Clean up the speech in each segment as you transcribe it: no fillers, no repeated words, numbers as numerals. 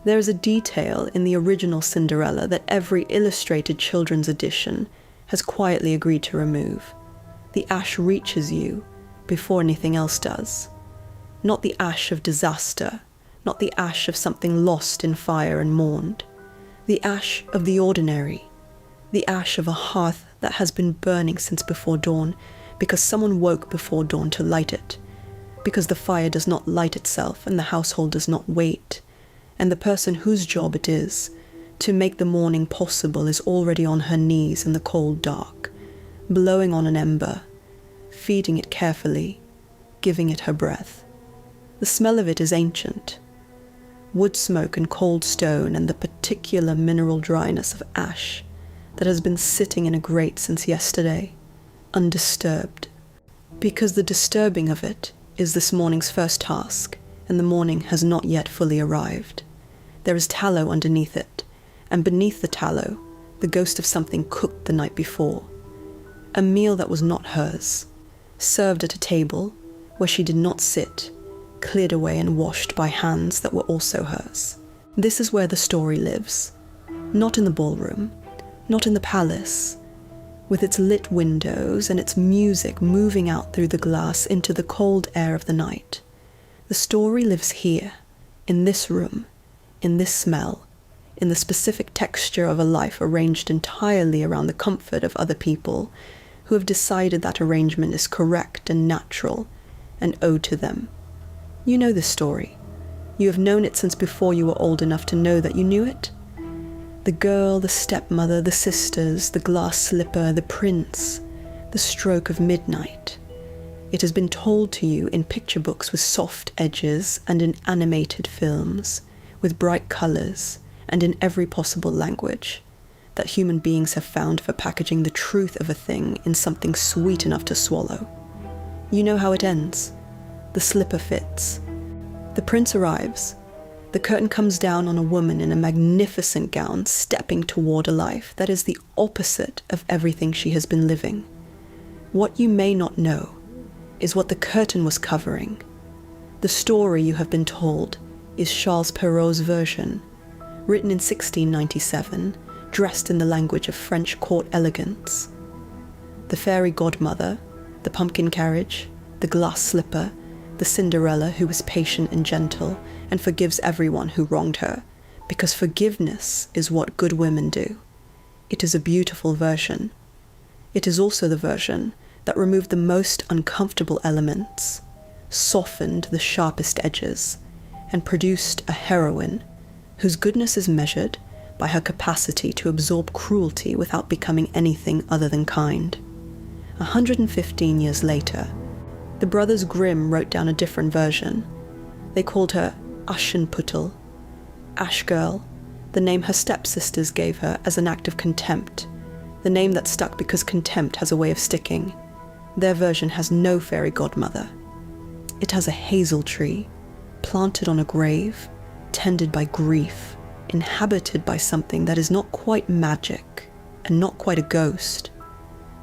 There is a detail in the original Cinderella that every illustrated children's edition has quietly agreed to remove. The ash reaches you before anything else does. Not the ash of disaster, not the ash of something lost in fire and mourned. The ash of the ordinary, the ash of a hearth that has been burning since before dawn, because someone woke before dawn to light it, because the fire does not light itself and the household does not wait, and the person whose job it is to make the morning possible is already on her knees in the cold dark, blowing on an ember, feeding it carefully, giving it her breath. The smell of it is ancient. Wood smoke and cold stone and the particular mineral dryness of ash that has been sitting in a grate since yesterday, undisturbed. Because the disturbing of it is this morning's first task, and the morning has not yet fully arrived. There is tallow underneath it, and beneath the tallow, the ghost of something cooked the night before. A meal that was not hers, served at a table where she did not sit, cleared away and washed by hands that were also hers. This is where the story lives. Not in the ballroom, not in the palace, with its lit windows and its music moving out through the glass into the cold air of the night. The story lives here, in this room, in this smell, in the specific texture of a life arranged entirely around the comfort of other people who have decided that arrangement is correct and natural and owed to them. You know this story. You have known it since before you were old enough to know that you knew it. The girl, the stepmother, the sisters, the glass slipper, the prince, the stroke of midnight. It has been told to you in picture books with soft edges and in animated films, with bright colours and in every possible language, that human beings have found for packaging the truth of a thing in something sweet enough to swallow. You know how it ends. The slipper fits. The prince arrives. The curtain comes down on a woman in a magnificent gown stepping toward a life that is the opposite of everything she has been living. What you may not know is what the curtain was covering. The story you have been told is Charles Perrault's version, written in 1697, dressed in the language of French court elegance. The fairy godmother, the pumpkin carriage, the glass slipper, the Cinderella who is patient and gentle and forgives everyone who wronged her, because forgiveness is what good women do. It is a beautiful version. It is also the version that removed the most uncomfortable elements, softened the sharpest edges, and produced a heroine whose goodness is measured by her capacity to absorb cruelty without becoming anything other than kind. 115 years later, the brothers Grimm wrote down a different version. They called her Aschenputtel, Ash Girl, the name her stepsisters gave her as an act of contempt, the name that stuck because contempt has a way of sticking. Their version has no fairy godmother. It has a hazel tree, planted on a grave, tended by grief, inhabited by something that is not quite magic and not quite a ghost,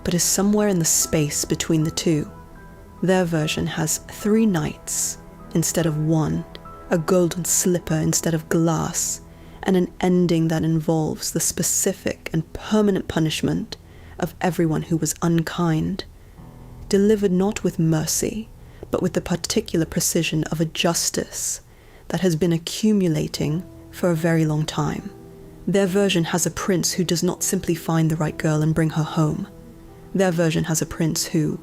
but is somewhere in the space between the two. Their version has 3 knights instead of 1, a golden slipper instead of glass, and an ending that involves the specific and permanent punishment of everyone who was unkind, delivered not with mercy, but with the particular precision of a justice that has been accumulating for a very long time. Their version has a prince who does not simply find the right girl and bring her home. Their version has a prince who,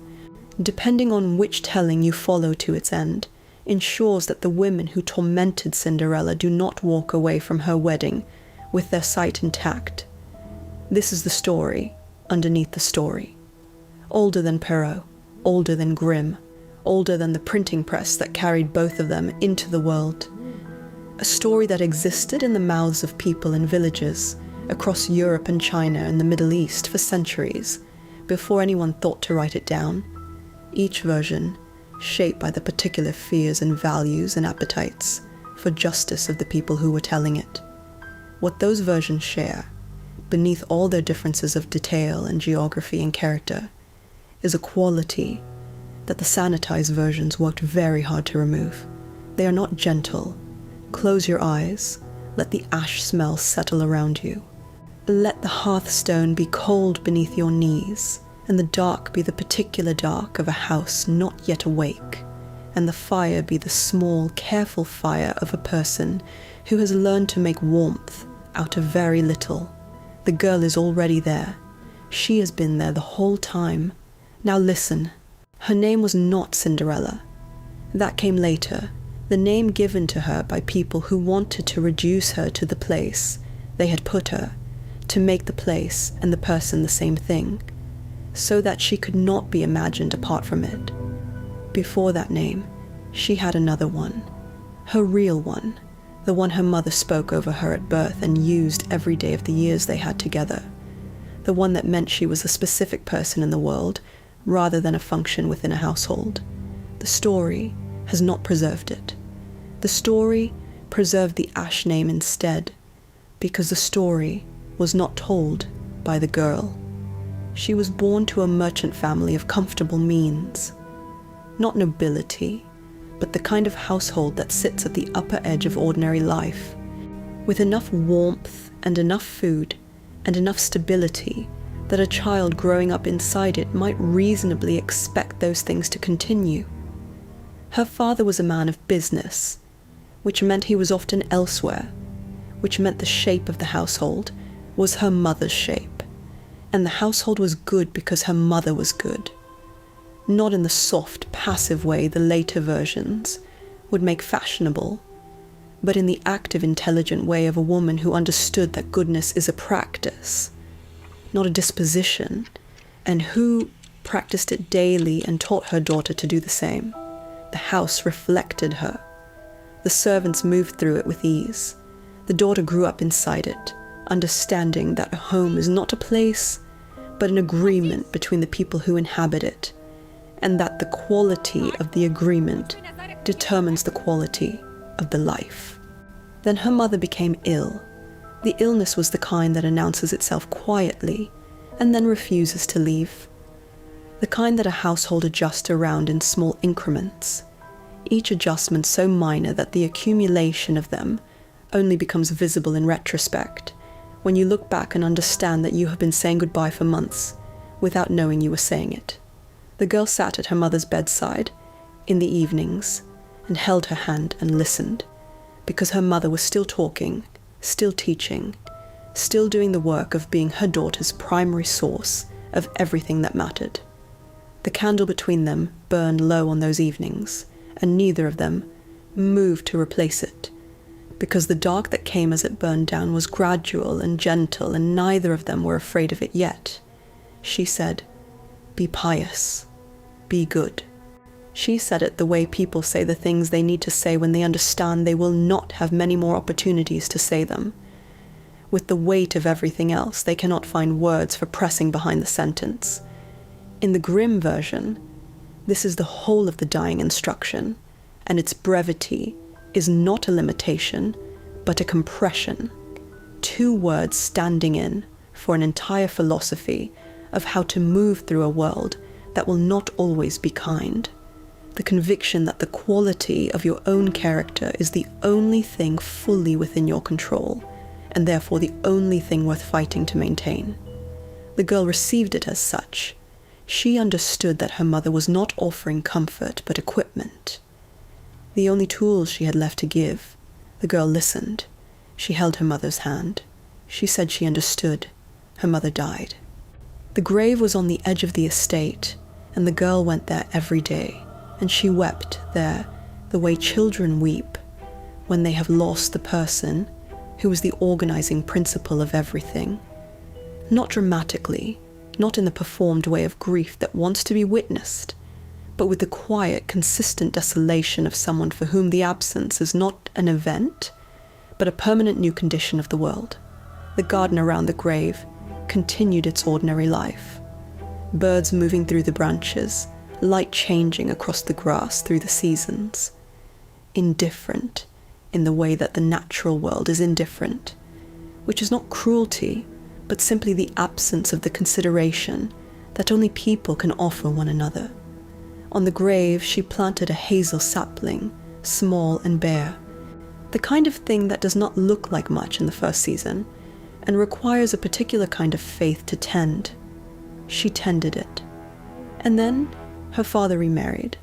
depending on which telling you follow to its end, ensures that the women who tormented Cinderella do not walk away from her wedding with their sight intact. This is the story underneath the story. Older than Perrault, older than Grimm, older than the printing press that carried both of them into the world. A story that existed in the mouths of people in villages across Europe and China and the Middle East for centuries before anyone thought to write it down. Each version shaped by the particular fears and values and appetites for justice of the people who were telling it. What those versions share, beneath all their differences of detail and geography and character, is a quality that the sanitized versions worked very hard to remove. They are not gentle, close your eyes, let the ash smell settle around you. Let the hearthstone be cold beneath your knees, and the dark be the particular dark of a house not yet awake, and the fire be the small, careful fire of a person who has learned to make warmth out of very little. The girl is already there. She has been there the whole time. Now listen. Her name was not Cinderella. That came later, the name given to her by people who wanted to reduce her to the place they had put her, to make the place and the person the same thing, so that she could not be imagined apart from it. Before that name, she had another one, her real one, the one her mother spoke over her at birth and used every day of the years they had together, the one that meant she was a specific person in the world rather than a function within a household. The story has not preserved it. The story preserved the Ash name instead, because the story was not told by the girl. She was born to a merchant family of comfortable means. Not nobility, but the kind of household that sits at the upper edge of ordinary life, with enough warmth and enough food and enough stability that a child growing up inside it might reasonably expect those things to continue. Her father was a man of business, which meant he was often elsewhere, which meant the shape of the household was her mother's shape, and the household was good because her mother was good. Not in the soft, passive way the later versions would make fashionable, but in the active, intelligent way of a woman who understood that goodness is a practice, not a disposition, and who practiced it daily and taught her daughter to do the same. The house reflected her. The servants moved through it with ease. The daughter grew up inside it, understanding that a home is not a place, but an agreement between the people who inhabit it, and that the quality of the agreement determines the quality of the life. Then her mother became ill. The illness was the kind that announces itself quietly and then refuses to leave. The kind that a household adjusts around in small increments, each adjustment so minor that the accumulation of them only becomes visible in retrospect, when you look back and understand that you have been saying goodbye for months without knowing you were saying it. The girl sat at her mother's bedside in the evenings and held her hand and listened, because her mother was still talking, still teaching, still doing the work of being her daughter's primary source of everything that mattered. The candle between them burned low on those evenings, and neither of them moved to replace it, because the dark that came as it burned down was gradual and gentle, and neither of them were afraid of it yet. She said, "Be pious, be good." She said it the way people say the things they need to say when they understand they will not have many more opportunities to say them. With the weight of everything else, they cannot find words for pressing behind the sentence. In the Grimm version, this is the whole of the dying instruction, and its brevity is not a limitation, but a compression. 2 words standing in for an entire philosophy of how to move through a world that will not always be kind. The conviction that the quality of your own character is the only thing fully within your control, and therefore the only thing worth fighting to maintain. The girl received it as such. She understood that her mother was not offering comfort, but equipment. The only tools she had left to give. The girl listened. She held her mother's hand. She said she understood. Her mother died. The grave was on the edge of the estate, and the girl went there every day, and she wept there the way children weep when they have lost the person who was the organizing principle of everything. Not dramatically, not in the performed way of grief that wants to be witnessed, but with the quiet, consistent desolation of someone for whom the absence is not an event, but a permanent new condition of the world. The garden around the grave continued its ordinary life. Birds moving through the branches, light changing across the grass through the seasons. Indifferent in the way that the natural world is indifferent, which is not cruelty, but simply the absence of the consideration that only people can offer one another. On the grave she planted a hazel sapling, small and bare, The kind of thing that does not look like much in the first season, and requires a particular kind of faith to tend. She tended it. And then her father remarried.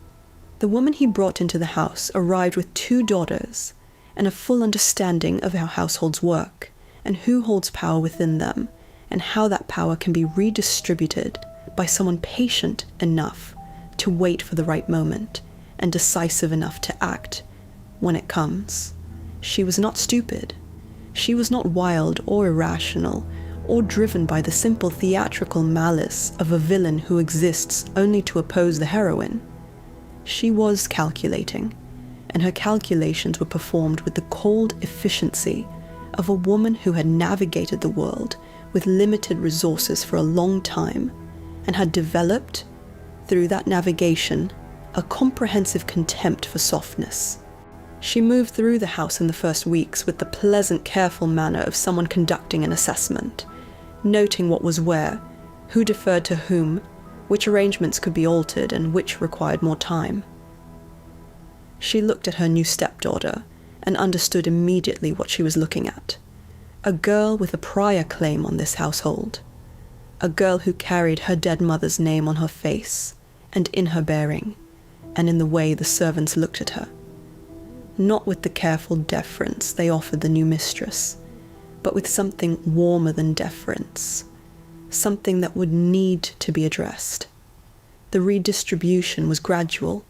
The woman he brought into the house arrived with 2 daughters and a full understanding of how households work and who holds power within them and how that power can be redistributed by someone patient enough to wait for the right moment and decisive enough to act when it comes. She was not stupid. She was not wild or irrational or driven by the simple theatrical malice of a villain who exists only to oppose the heroine. She was calculating, and her calculations were performed with the cold efficiency of a woman who had navigated the world with limited resources for a long time and had developed, through that navigation, a comprehensive contempt for softness. She moved through the house in the first weeks with the pleasant, careful manner of someone conducting an assessment, noting what was where, who deferred to whom, which arrangements could be altered and which required more time. She looked at her new stepdaughter and understood immediately what she was looking at. A girl with a prior claim on this household. A girl who carried her dead mother's name on her face and in her bearing, and in the way the servants looked at her. Not with the careful deference they offered the new mistress, but with something warmer than deference, something that would need to be addressed. The redistribution was gradual,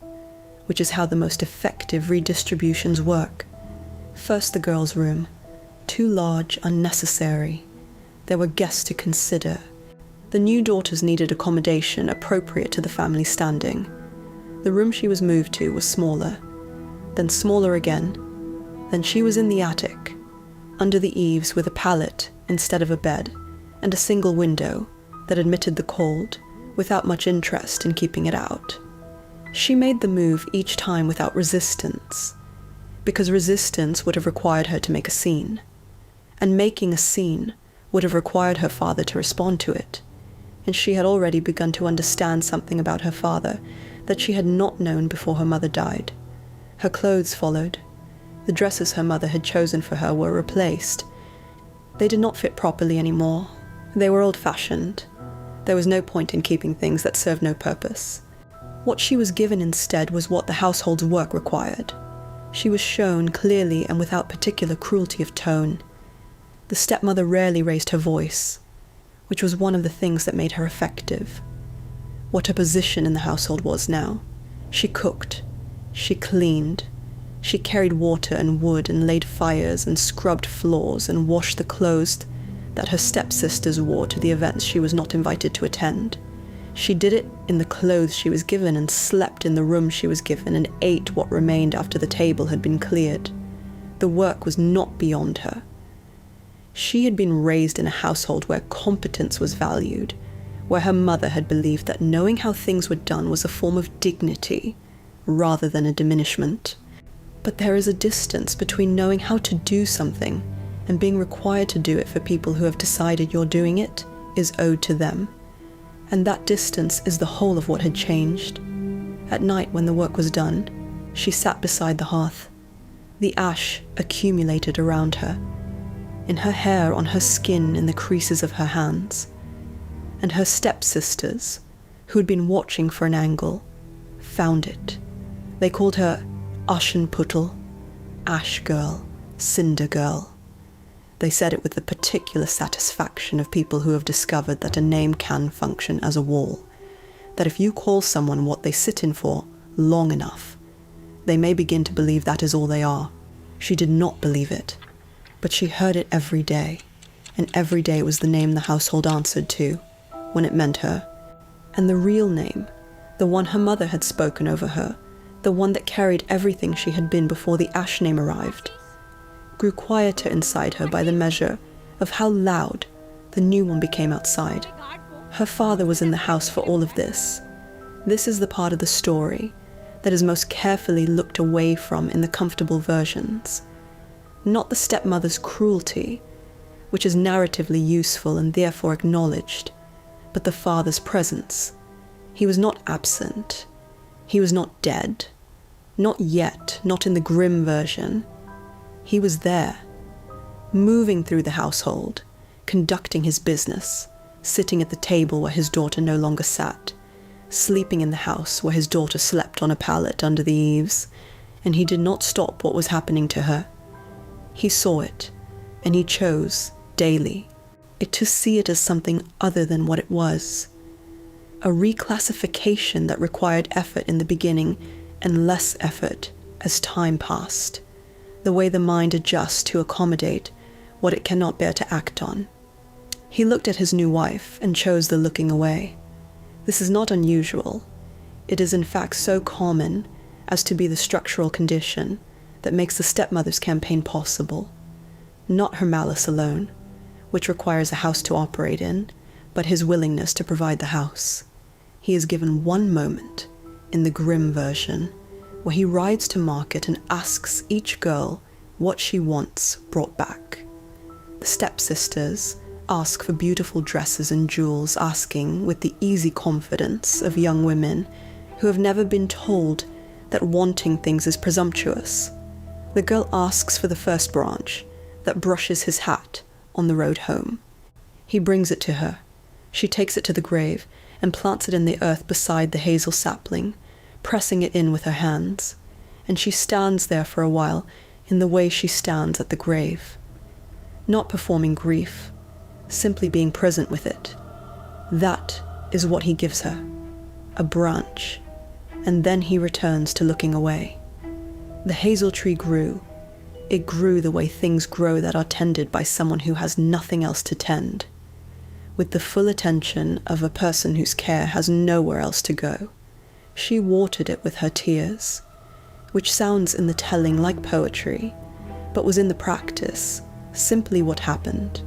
which is how the most effective redistributions work. First the girls' room, too large, unnecessary. There were guests to consider. The new daughters needed accommodation appropriate to the family standing. The room she was moved to was smaller, then smaller again. Then she was in the attic, under the eaves with a pallet instead of a bed, and a single window that admitted the cold without much interest in keeping it out. She made the move each time without resistance, because resistance would have required her to make a scene, and making a scene would have required her father to respond to it, and she had already begun to understand something about her father that she had not known before her mother died. Her clothes followed. The dresses her mother had chosen for her were replaced. They did not fit properly anymore. They were old-fashioned. There was no point in keeping things that served no purpose. What she was given instead was what the household's work required. She was shown clearly and without particular cruelty of tone. The stepmother rarely raised her voice, which was one of the things that made her effective. What her position in the household was now. She cooked. She cleaned. She carried water and wood and laid fires and scrubbed floors and washed the clothes that her stepsisters wore to the events she was not invited to attend. She did it in the clothes she was given and slept in the room she was given and ate what remained after the table had been cleared. The work was not beyond her. She had been raised in a household where competence was valued, where her mother had believed that knowing how things were done was a form of dignity rather than a diminishment. But there is a distance between knowing how to do something and being required to do it for people who have decided your doing it is owed to them. And that distance is the whole of what had changed. At night, when the work was done, she sat beside the hearth. The ash accumulated around her, in her hair, on her skin, in the creases of her hands. And her stepsisters, who had been watching for an angle, found it. They called her Aschenputtel, Ash Girl, Cinder Girl. They said it with the particular satisfaction of people who have discovered that a name can function as a wall, that if you call someone what they sit in for long enough, they may begin to believe that is all they are. She did not believe it, but she heard it every day, and every day it was the name the household answered to, when it meant her. And the real name, the one her mother had spoken over her, the one that carried everything she had been before the Ash name arrived, grew quieter inside her by the measure of how loud the new one became outside. Her father was in the house for all of this. This is the part of the story that is most carefully looked away from in the comfortable versions. Not the stepmother's cruelty, which is narratively useful and therefore acknowledged, but the father's presence. He was not absent. He was not dead. Not yet, not in the grim version. He was there, moving through the household, conducting his business, sitting at the table where his daughter no longer sat, sleeping in the house where his daughter slept on a pallet under the eaves, and he did not stop what was happening to her. He saw it, and he chose, daily, to see it as something other than what it was. A reclassification that required effort in the beginning and less effort as time passed. The way the mind adjusts to accommodate what it cannot bear to act on. He looked at his new wife and chose the looking away. This is not unusual. It is in fact so common as to be the structural condition that makes the stepmother's campaign possible. Not her malice alone, which requires a house to operate in, but his willingness to provide the house. He is given one moment, in the grim version, where he rides to market and asks each girl what she wants brought back. The stepsisters ask for beautiful dresses and jewels, asking with the easy confidence of young women who have never been told that wanting things is presumptuous. The girl asks for the first branch that brushes his hat on the road home. He brings it to her. She takes it to the grave and plants it in the earth beside the hazel sapling, pressing it in with her hands, and she stands there for a while in the way she stands at the grave, not performing grief, simply being present with it. That is what he gives her, a branch, and then he returns to looking away. The hazel tree grew. It grew the way things grow that are tended by someone who has nothing else to tend, with the full attention of a person whose care has nowhere else to go. She watered it with her tears, which sounds in the telling like poetry, but was in the practice simply what happened,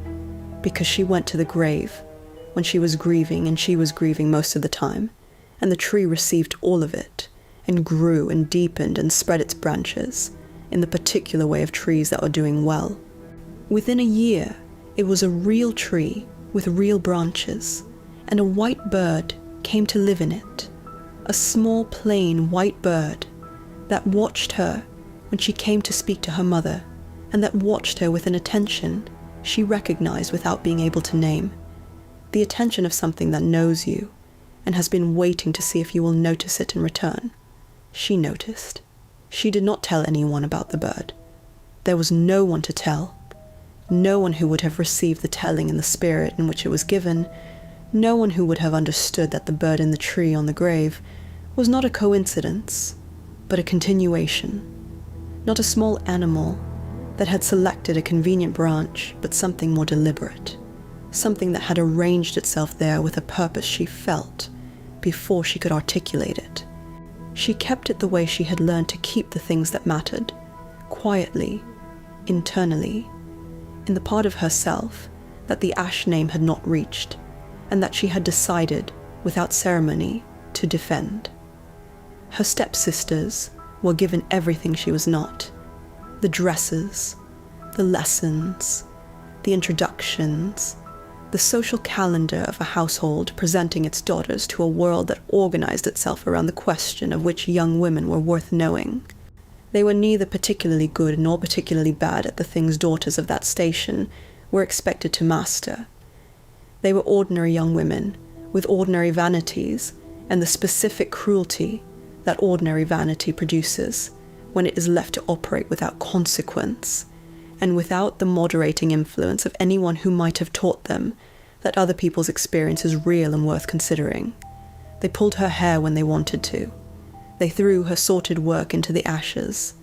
because she went to the grave when she was grieving, and she was grieving most of the time, and the tree received all of it, and grew and deepened and spread its branches in the particular way of trees that are doing well. Within a year, it was a real tree with real branches, and a white bird came to live in it, a small plain white bird that watched her when she came to speak to her mother, and that watched her with an attention she recognized without being able to name, the attention of something that knows you and has been waiting to see if you will notice it in return. She noticed. She did not tell anyone about the bird. There was no one to tell. No one who would have received the telling in the spirit in which it was given. No one who would have understood that the bird in the tree on the grave was not a coincidence, but a continuation. Not a small animal that had selected a convenient branch, but something more deliberate. Something that had arranged itself there with a purpose she felt before she could articulate it. She kept it the way she had learned to keep the things that mattered, quietly, internally, in the part of herself that the ash name had not reached, and that she had decided, without ceremony, to defend. Her stepsisters were given everything she was not: the dresses, the lessons, the introductions, the social calendar of a household presenting its daughters to a world that organized itself around the question of which young women were worth knowing. They were neither particularly good nor particularly bad at the things daughters of that station were expected to master. They were ordinary young women with ordinary vanities and the specific cruelty that ordinary vanity produces when it is left to operate without consequence, and without the moderating influence of anyone who might have taught them that other people's experience is real and worth considering. They pulled her hair when they wanted to. They threw her sorted work into the ashes.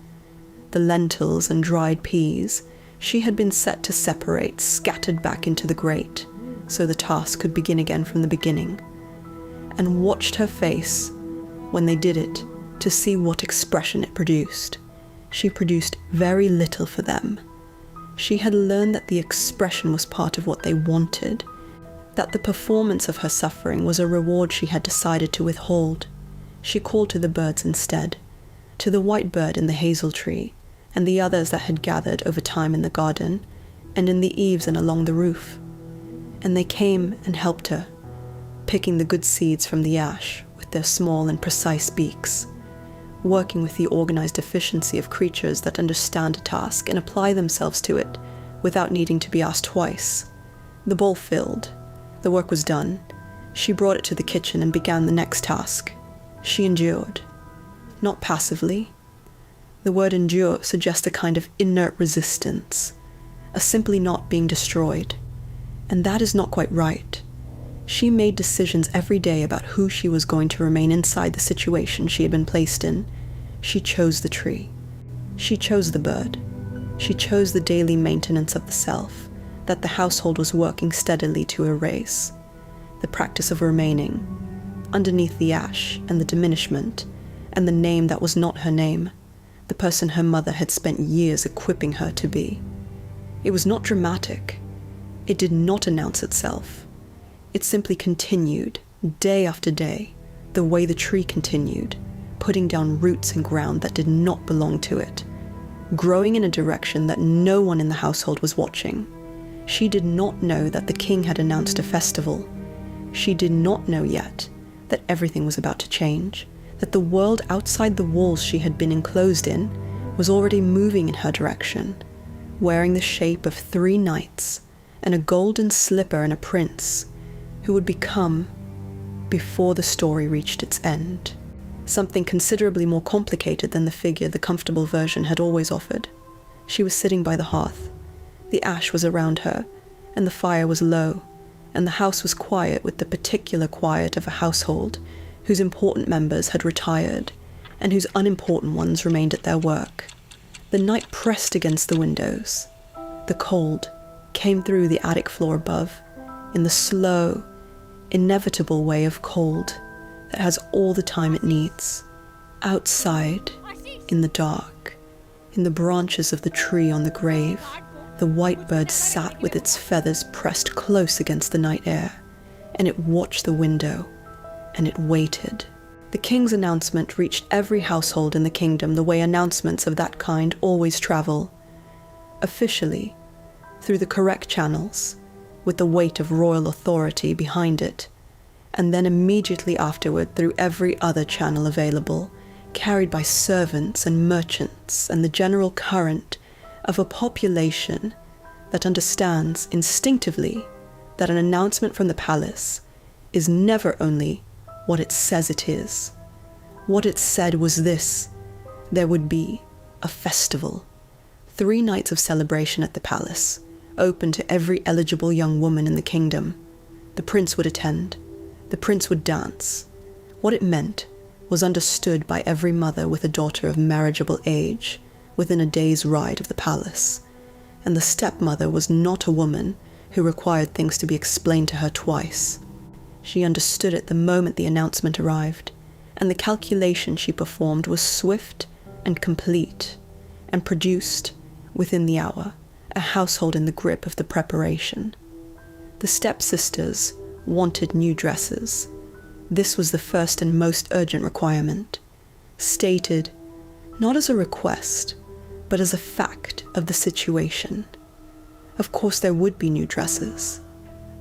The lentils and dried peas she had been set to separate scattered back into the grate, so the task could begin again from the beginning, and watched her face when they did it to see what expression it produced. She produced very little for them. She had learned that the expression was part of what they wanted, that the performance of her suffering was a reward she had decided to withhold. She called to the birds instead, to the white bird in the hazel tree, and the others that had gathered over time in the garden, and in the eaves and along the roof. And they came and helped her, picking the good seeds from the ash with their small and precise beaks, working with the organized efficiency of creatures that understand a task and apply themselves to it without needing to be asked twice. The bowl filled. The work was done. She brought it to the kitchen and began the next task. She endured. Not passively. The word endure suggests a kind of inert resistance, a simply not being destroyed. And that is not quite right. She made decisions every day about who she was going to remain inside the situation she had been placed in. She chose the tree. She chose the bird. She chose the daily maintenance of the self that the household was working steadily to erase. The practice of remaining, underneath the ash and the diminishment, and the name that was not her name, the person her mother had spent years equipping her to be. It was not dramatic. It did not announce itself. It simply continued, day after day, the way the tree continued, putting down roots and ground that did not belong to it, growing in a direction that no one in the household was watching. She did not know that the king had announced a festival. She did not know yet that everything was about to change, that the world outside the walls she had been enclosed in was already moving in her direction, wearing the shape of 3 knights and a golden slipper and a prince, who would become, before the story reached its end, something considerably more complicated than the figure the comfortable version had always offered. She was sitting by the hearth. The ash was around her, and the fire was low, and the house was quiet with the particular quiet of a household whose important members had retired, and whose unimportant ones remained at their work. The night pressed against the windows. The cold came through the attic floor above, in the slow, inevitable way of cold that has all the time it needs. Outside, in the dark, in the branches of the tree on the grave, the white bird sat with its feathers pressed close against the night air, and it watched the window, and it waited. The king's announcement reached every household in the kingdom the way announcements of that kind always travel. Officially, through the correct channels, with the weight of royal authority behind it, and then immediately afterward through every other channel available, carried by servants and merchants and the general current of a population that understands instinctively that an announcement from the palace is never only what it says it is. What it said was this: there would be a festival, 3 nights of celebration at the palace, open to every eligible young woman in the kingdom. The prince would attend. The prince would dance. What it meant was understood by every mother with a daughter of marriageable age within a day's ride of the palace. And the stepmother was not a woman who required things to be explained to her twice. She understood it the moment the announcement arrived, and the calculation she performed was swift and complete, and produced, within the hour, a household in the grip of the preparation. The stepsisters wanted new dresses. This was the first and most urgent requirement, stated not as a request, but as a fact of the situation. Of course there would be new dresses.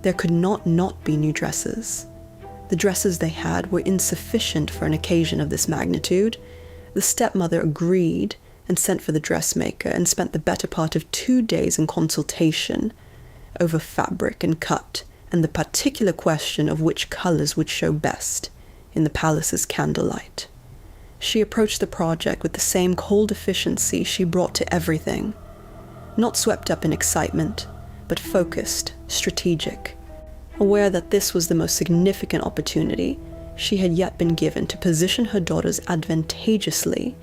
There could not be new dresses. The dresses they had were insufficient for an occasion of this magnitude. The stepmother agreed and sent for the dressmaker and spent the better part of 2 days in consultation over fabric and cut and the particular question of which colours would show best in the palace's candlelight. She approached the project with the same cold efficiency she brought to everything, not swept up in excitement, but focused, strategic, aware that this was the most significant opportunity she had yet been given to position her daughters advantageously,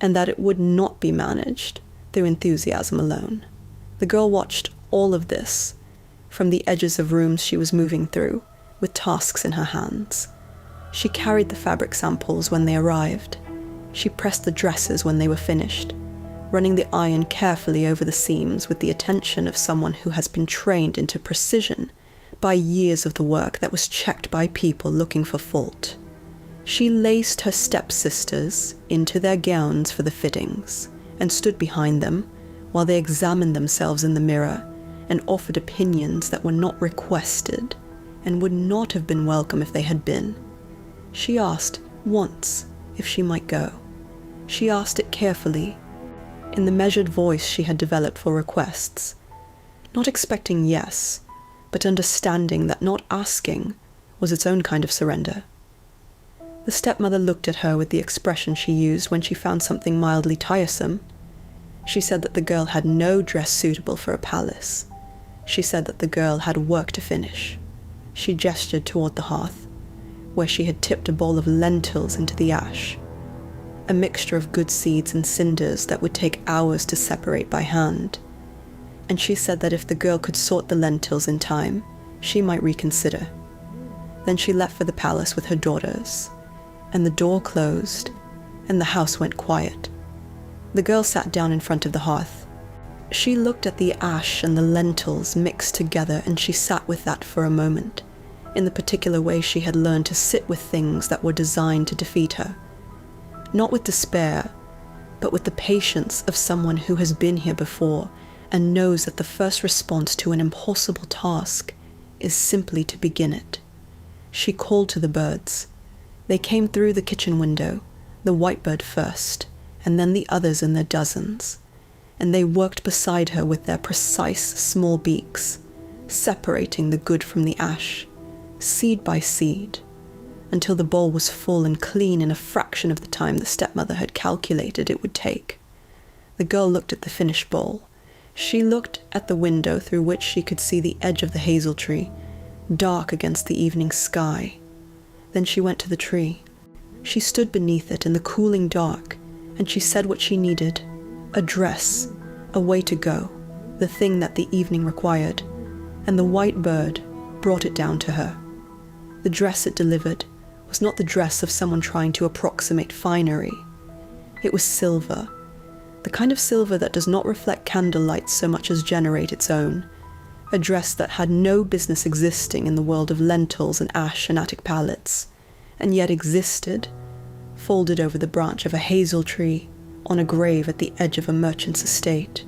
and that it would not be managed through enthusiasm alone. The girl watched all of this from the edges of rooms she was moving through, with tasks in her hands. She carried the fabric samples when they arrived. She pressed the dresses when they were finished, running the iron carefully over the seams with the attention of someone who has been trained into precision by years of the work that was checked by people looking for fault. She laced her stepsisters into their gowns for the fittings, and stood behind them while they examined themselves in the mirror and offered opinions that were not requested and would not have been welcome if they had been. She asked once if she might go. She asked it carefully, in the measured voice she had developed for requests, not expecting yes, but understanding that not asking was its own kind of surrender. The stepmother looked at her with the expression she used when she found something mildly tiresome. She said that the girl had no dress suitable for a palace. She said that the girl had work to finish. She gestured toward the hearth, where she had tipped a bowl of lentils into the ash, a mixture of good seeds and cinders that would take hours to separate by hand. And she said that if the girl could sort the lentils in time, she might reconsider. Then she left for the palace with her daughters, and the door closed, and the house went quiet. The girl sat down in front of the hearth. She looked at the ash and the lentils mixed together, and she sat with that for a moment, in the particular way she had learned to sit with things that were designed to defeat her. Not with despair, but with the patience of someone who has been here before and knows that the first response to an impossible task is simply to begin it. She called to the birds. They came through the kitchen window, the white bird first, and then the others in their dozens, and they worked beside her with their precise small beaks, separating the good from the ash, seed by seed, until the bowl was full and clean in a fraction of the time the stepmother had calculated it would take. The girl looked at the finished bowl. She looked at the window through which she could see the edge of the hazel tree, dark against the evening sky. Then she went to the tree. She stood beneath it in the cooling dark, and she said what she needed: a dress, a way to go, the thing that the evening required, and the white bird brought it down to her. The dress it delivered was not the dress of someone trying to approximate finery. It was silver, the kind of silver that does not reflect candlelight so much as generate its own, a dress that had no business existing in the world of lentils and ash and attic palettes, and yet existed, folded over the branch of a hazel tree, on a grave at the edge of a merchant's estate,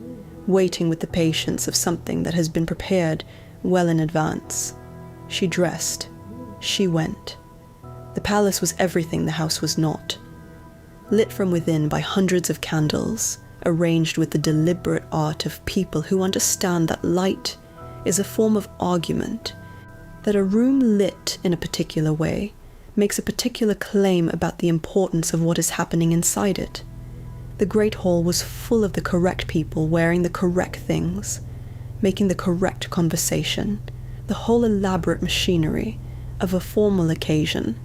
waiting with the patience of something that has been prepared well in advance. She dressed. She went. The palace was everything the house was not. Lit from within by hundreds of candles, arranged with the deliberate art of people who understand that light is a form of argument, that a room lit in a particular way makes a particular claim about the importance of what is happening inside it. The great hall was full of the correct people wearing the correct things, making the correct conversation, the whole elaborate machinery of a formal occasion,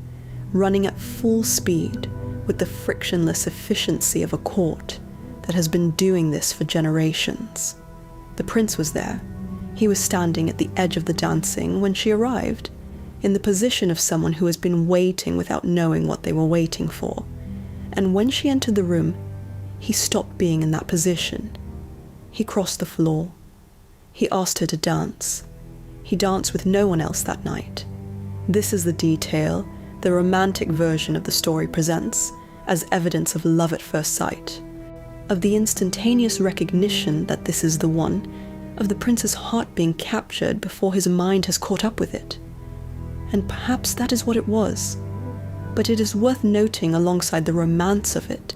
running at full speed with the frictionless efficiency of a court that has been doing this for generations. The prince was there. He was standing at the edge of the dancing when she arrived, in the position of someone who has been waiting without knowing what they were waiting for. And when she entered the room, he stopped being in that position. He crossed the floor. He asked her to dance. He danced with no one else that night. This is the detail the romantic version of the story presents as evidence of love at first sight, of the instantaneous recognition that this is the one, of the prince's heart being captured before his mind has caught up with it. And perhaps that is what it was. But it is worth noting alongside the romance of it,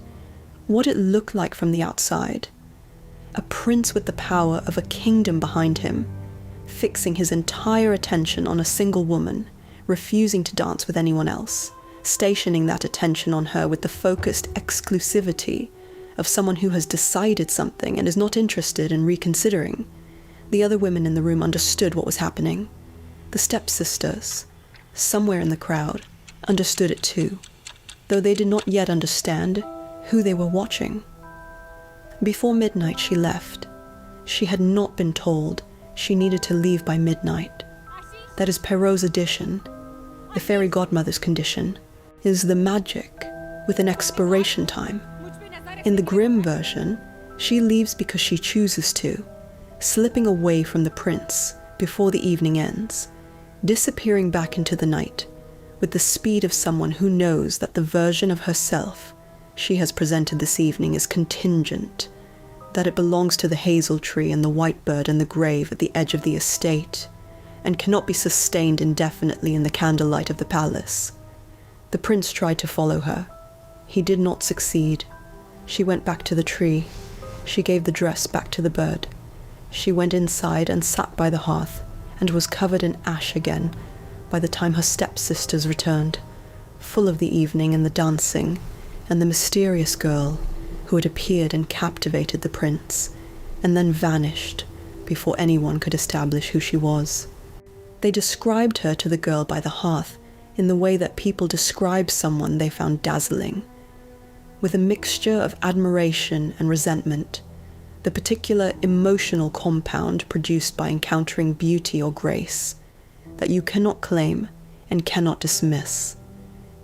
what it looked like from the outside. A prince with the power of a kingdom behind him, fixing his entire attention on a single woman, refusing to dance with anyone else, stationing that attention on her with the focused exclusivity of someone who has decided something and is not interested in reconsidering. The other women in the room understood what was happening. The Stepsisters, somewhere in the crowd, understood it too, though they did not yet understand who they were watching. Before midnight she left. She had not been told she needed to leave by midnight. That is Perrault's edition. The fairy godmother's condition is the magic with an expiration time. In the Grimm version, she leaves because she chooses to, slipping away from the prince before the evening ends, disappearing back into the night with the speed of someone who knows that the version of herself she has presented this evening is contingent, that it belongs to the hazel tree and the white bird and the grave at the edge of the estate, and cannot be sustained indefinitely in the candlelight of the palace. The prince tried to follow her. He did not succeed. She went back to the tree. She gave the dress back to the bird. She went inside and sat by the hearth, and was covered in ash again by the time her stepsisters returned, full of the evening and the dancing, and the mysterious girl who had appeared and captivated the prince, and then vanished before anyone could establish who she was. They described her to the girl by the hearth in the way that people describe someone they found dazzling, with a mixture of admiration and resentment, the particular emotional compound produced by encountering beauty or grace that you cannot claim and cannot dismiss.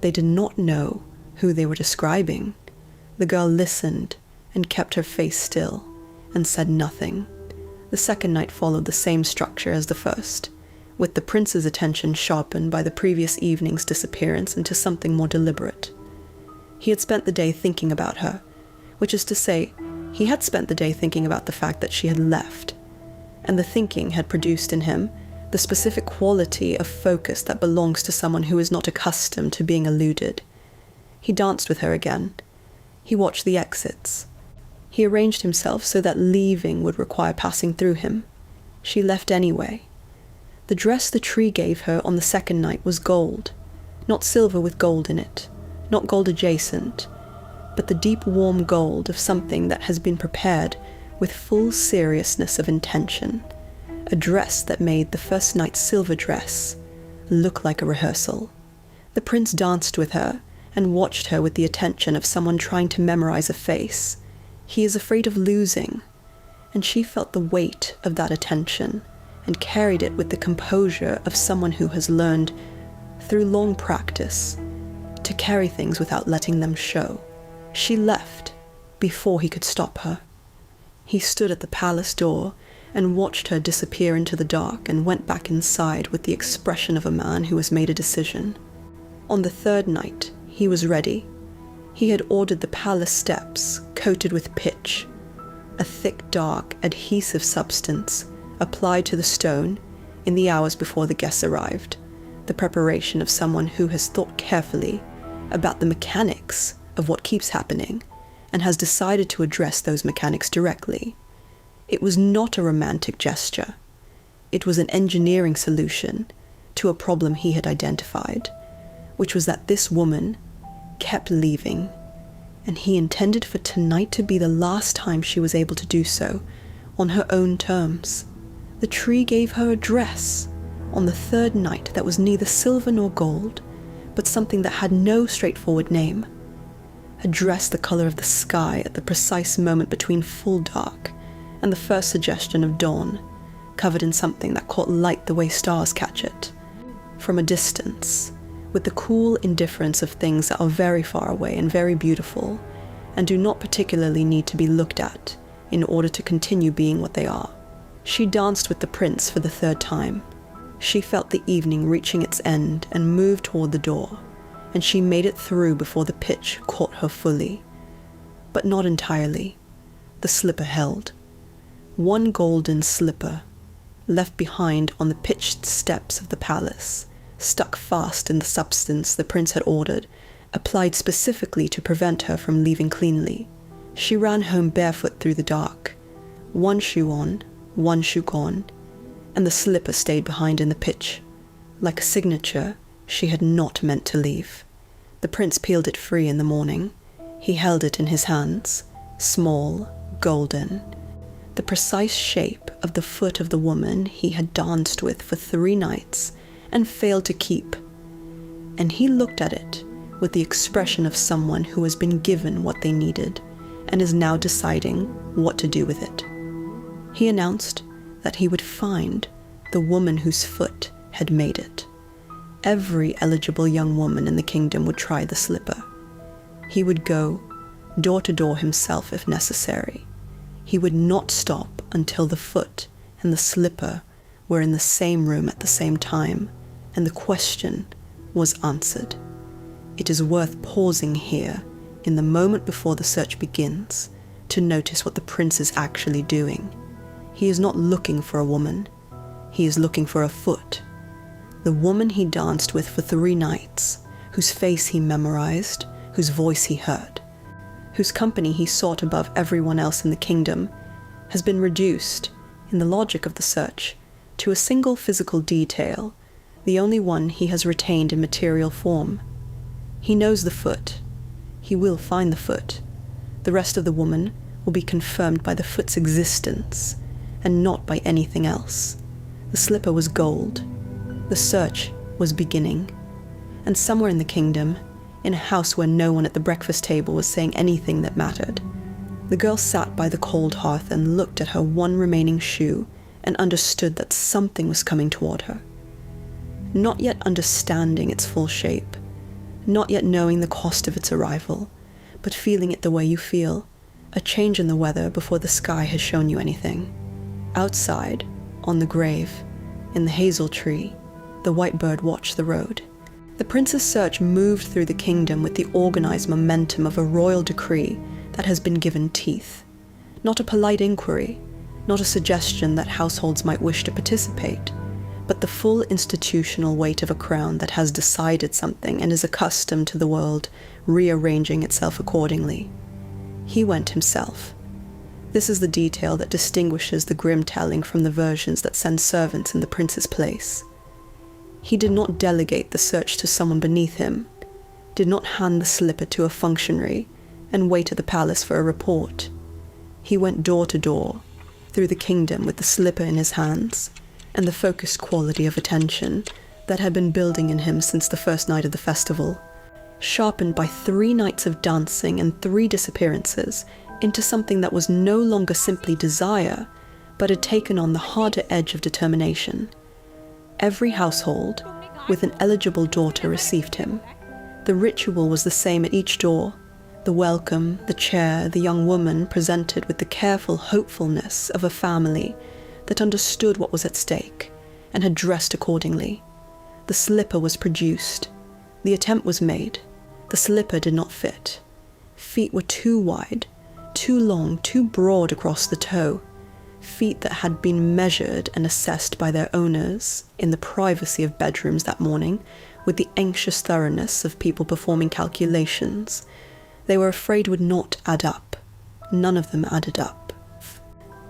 They did not know who they were describing. The girl listened and kept her face still and said nothing. The second night followed the same structure as the first, with the prince's attention sharpened by the previous evening's disappearance into something more deliberate. He had spent the day thinking about her, which is to say, he had spent the day thinking about the fact that she had left, and the thinking had produced in him the specific quality of focus that belongs to someone who is not accustomed to being eluded. He danced with her again. He watched the exits. He arranged himself so that leaving would require passing through him. She left anyway. The dress the tree gave her on the second night was gold, not silver with gold in it, not gold adjacent, but the deep warm gold of something that has been prepared with full seriousness of intention, a dress that made the first night's silver dress look like a rehearsal. The prince danced with her and watched her with the attention of someone trying to memorize a face. He is afraid of losing, and she felt the weight of that attention and carried it with the composure of someone who has learned, through long practice, to carry things without letting them show. She left before he could stop her. He stood at the palace door and watched her disappear into the dark and went back inside with the expression of a man who has made a decision. On the third night, he was ready. He had ordered the palace steps coated with pitch, a thick, dark, adhesive substance applied to the stone in the hours before the guests arrived, the preparation of someone who has thought carefully about the mechanics of what keeps happening and has decided to address those mechanics directly. It was not a romantic gesture. It was an engineering solution to a problem he had identified, which was that this woman kept leaving, and he intended for tonight to be the last time she was able to do so on her own terms. The tree gave her a dress on the third night that was neither silver nor gold, but something that had no straightforward name. A dress the color of the sky at the precise moment between full dark and the first suggestion of dawn, covered in something that caught light the way stars catch it, from a distance, with the cool indifference of things that are very far away and very beautiful, and do not particularly need to be looked at in order to continue being what they are. She danced with the prince for the third time. She felt the evening reaching its end and moved toward the door, and she made it through before the pitch caught her fully. But not entirely. The slipper held. One golden slipper, left behind on the pitched steps of the palace, stuck fast in the substance the prince had ordered, applied specifically to prevent her from leaving cleanly. She ran home barefoot through the dark, one shoe on, one shoe gone, and the slipper stayed behind in the pitch. Like a signature, she had not meant to leave. The prince peeled it free in the morning. He held it in his hands, small, golden, the precise shape of the foot of the woman he had danced with for 3 nights and failed to keep. And he looked at it with the expression of someone who has been given what they needed and is now deciding what to do with it. He announced that he would find the woman whose foot had made it. Every eligible young woman in the kingdom would try the slipper. He would go door to door himself if necessary. He would not stop until the foot and the slipper were in the same room at the same time, and the question was answered. It is worth pausing here in the moment before the search begins to notice what the prince is actually doing. He is not looking for a woman. He is looking for a foot. The woman he danced with for 3 nights, whose face he memorized, whose voice he heard, whose company he sought above everyone else in the kingdom, has been reduced, in the logic of the search, to a single physical detail, the only one he has retained in material form. He knows the foot. He will find the foot. The rest of the woman will be confirmed by the foot's existence, and not by anything else. The slipper was gold. The search was beginning. And somewhere in the kingdom, in a house where no one at the breakfast table was saying anything that mattered, the girl sat by the cold hearth and looked at her one remaining shoe and understood that something was coming toward her. Not yet understanding its full shape, not yet knowing the cost of its arrival, but feeling it the way you feel, a change in the weather before the sky has shown you anything. Outside, on the grave, in the hazel tree, the white bird watched the road. The prince's search moved through the kingdom with the organized momentum of a royal decree that has been given teeth. Not a polite inquiry, not a suggestion that households might wish to participate, but the full institutional weight of a crown that has decided something and is accustomed to the world rearranging itself accordingly. He went himself. This is the detail that distinguishes the grim telling from the versions that send servants in the prince's place. He did not delegate the search to someone beneath him, did not hand the slipper to a functionary and wait at the palace for a report. He went door to door, through the kingdom with the slipper in his hands, and the focused quality of attention that had been building in him since the first night of the festival, sharpened by 3 nights of dancing and 3 disappearances into something that was no longer simply desire, but had taken on the harder edge of determination. Every household with an eligible daughter received him. The ritual was the same at each door. The welcome, the chair, the young woman presented with the careful hopefulness of a family that understood what was at stake and had dressed accordingly. The slipper was produced. The attempt was made. The slipper did not fit. Feet were too wide, too long, too broad across the toe. Feet that had been measured and assessed by their owners in the privacy of bedrooms that morning with the anxious thoroughness of people performing calculations they were afraid would not add up. None of them added up.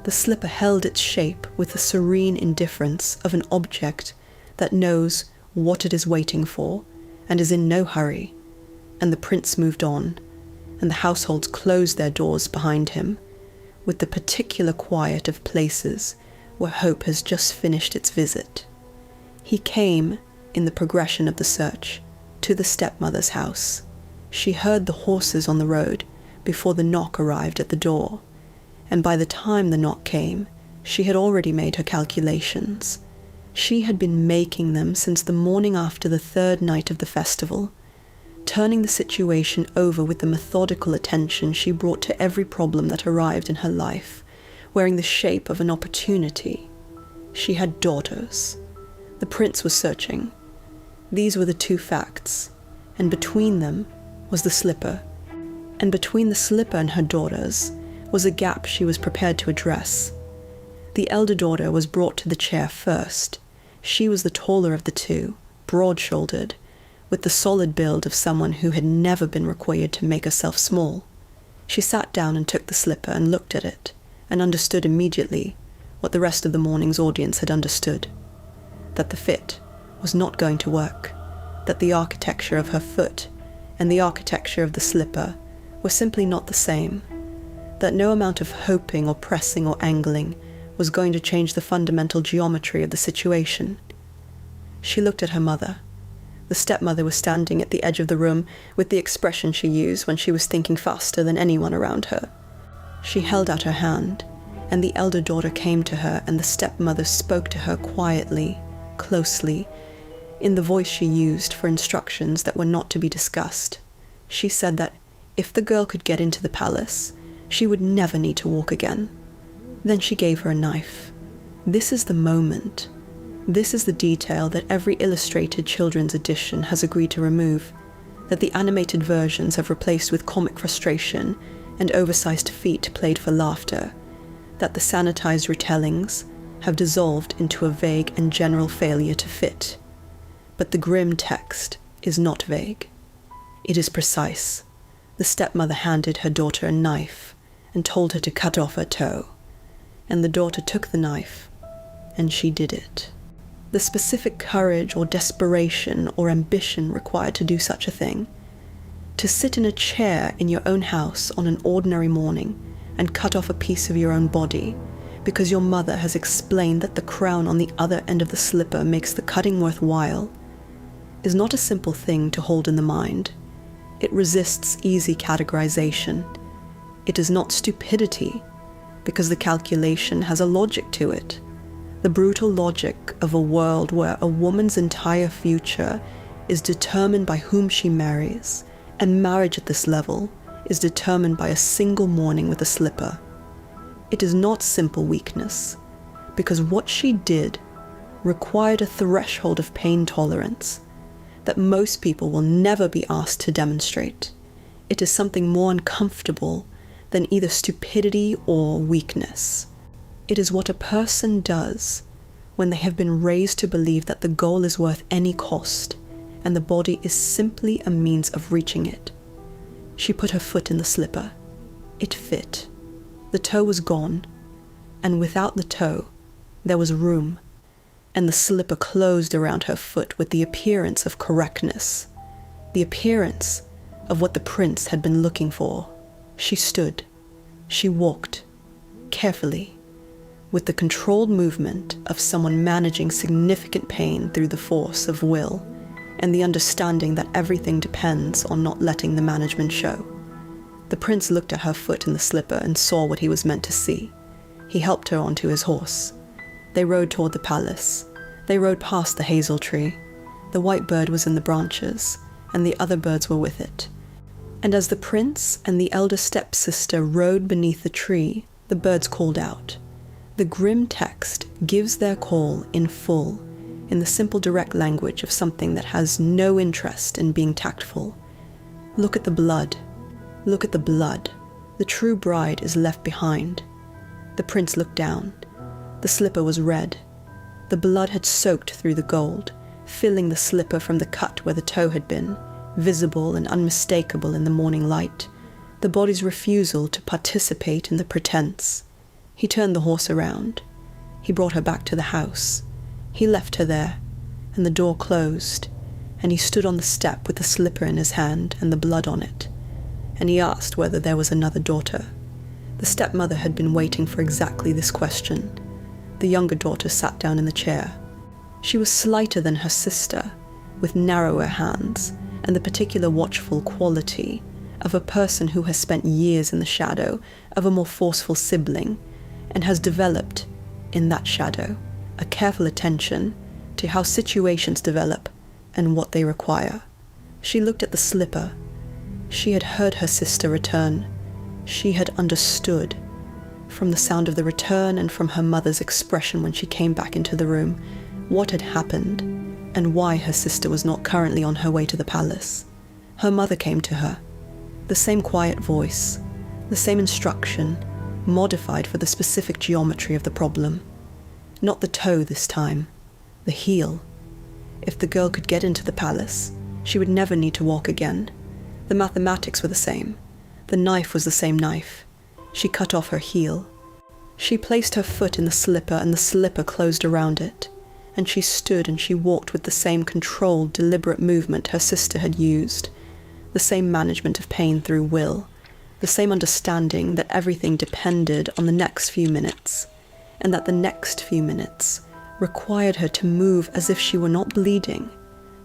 The slipper held its shape with the serene indifference of an object that knows what it is waiting for and is in no hurry, and the prince moved on, and the households closed their doors behind him, with the particular quiet of places where hope has just finished its visit. He came, in the progression of the search, to the stepmother's house. She heard the horses on the road before the knock arrived at the door, and by the time the knock came, she had already made her calculations. She had been making them since the morning after the 3rd night of the festival, turning the situation over with the methodical attention she brought to every problem that arrived in her life, wearing the shape of an opportunity. She had daughters. The prince was searching. These were the 2 facts, and between them was the slipper. And between the slipper and her daughters was a gap she was prepared to address. The elder daughter was brought to the chair first. She was the taller of the 2, broad-shouldered, with the solid build of someone who had never been required to make herself small. She sat down and took the slipper and looked at it, and understood immediately what the rest of the morning's audience had understood: that the fit was not going to work, that the architecture of her foot and the architecture of the slipper were simply not the same, that no amount of hoping or pressing or angling was going to change the fundamental geometry of the situation. She looked at her mother. The stepmother was standing at the edge of the room with the expression she used when she was thinking faster than anyone around her. She held out her hand, and the elder daughter came to her, and the stepmother spoke to her quietly, closely, in the voice she used for instructions that were not to be discussed. She said that if the girl could get into the palace, she would never need to walk again. Then she gave her a knife. This is the moment. This is the detail that every illustrated children's edition has agreed to remove, that the animated versions have replaced with comic frustration and oversized feet played for laughter, that the sanitized retellings have dissolved into a vague and general failure to fit. But the grim text is not vague. It is precise. The stepmother handed her daughter a knife and told her to cut off her toe, and the daughter took the knife, and she did it. The specific courage or desperation or ambition required to do such a thing, to sit in a chair in your own house on an ordinary morning and cut off a piece of your own body because your mother has explained that the crown on the other end of the slipper makes the cutting worthwhile, is not a simple thing to hold in the mind. It resists easy categorization. It is not stupidity, because the calculation has a logic to it. The brutal logic of a world where a woman's entire future is determined by whom she marries, and marriage at this level is determined by a single morning with a slipper. It is not simple weakness, because what she did required a threshold of pain tolerance that most people will never be asked to demonstrate. It is something more uncomfortable than either stupidity or weakness. It is what a person does when they have been raised to believe that the goal is worth any cost, and the body is simply a means of reaching it. She put her foot in the slipper. It fit. The toe was gone, and without the toe, there was room, and the slipper closed around her foot with the appearance of correctness, the appearance of what the prince had been looking for. She stood. She walked, carefully, with the controlled movement of someone managing significant pain through the force of will and the understanding that everything depends on not letting the management show. The prince looked at her foot in the slipper and saw what he was meant to see. He helped her onto his horse. They rode toward the palace. They rode past the hazel tree. The white bird was in the branches, and the other birds were with it. And as the prince and the elder stepsister rode beneath the tree, the birds called out. The grim text gives their call in full, in the simple direct language of something that has no interest in being tactful. Look at the blood. Look at the blood. The true bride is left behind. The prince looked down. The slipper was red. The blood had soaked through the gold, filling the slipper from the cut where the toe had been, visible and unmistakable in the morning light. The body's refusal to participate in the pretense. He turned the horse around. He brought her back to the house. He left her there, and the door closed, and he stood on the step with the slipper in his hand and the blood on it, and he asked whether there was another daughter. The stepmother had been waiting for exactly this question. The younger daughter sat down in the chair. She was slighter than her sister, with narrower hands and the particular watchful quality of a person who has spent years in the shadow of a more forceful sibling and has developed, in that shadow, a careful attention to how situations develop and what they require. She looked at the slipper. She had heard her sister return. She had understood, from the sound of the return and from her mother's expression when she came back into the room, what had happened and why her sister was not currently on her way to the palace. Her mother came to her. The same quiet voice, the same instruction, modified for the specific geometry of the problem. Not the toe this time, the heel. If the girl could get into the palace, she would never need to walk again. The mathematics were the same. The knife was the same knife. She cut off her heel. She placed her foot in the slipper and the slipper closed around it, and she stood and she walked with the same controlled, deliberate movement her sister had used, the same management of pain through will, the same understanding that everything depended on the next few minutes, and that the next few minutes required her to move as if she were not bleeding.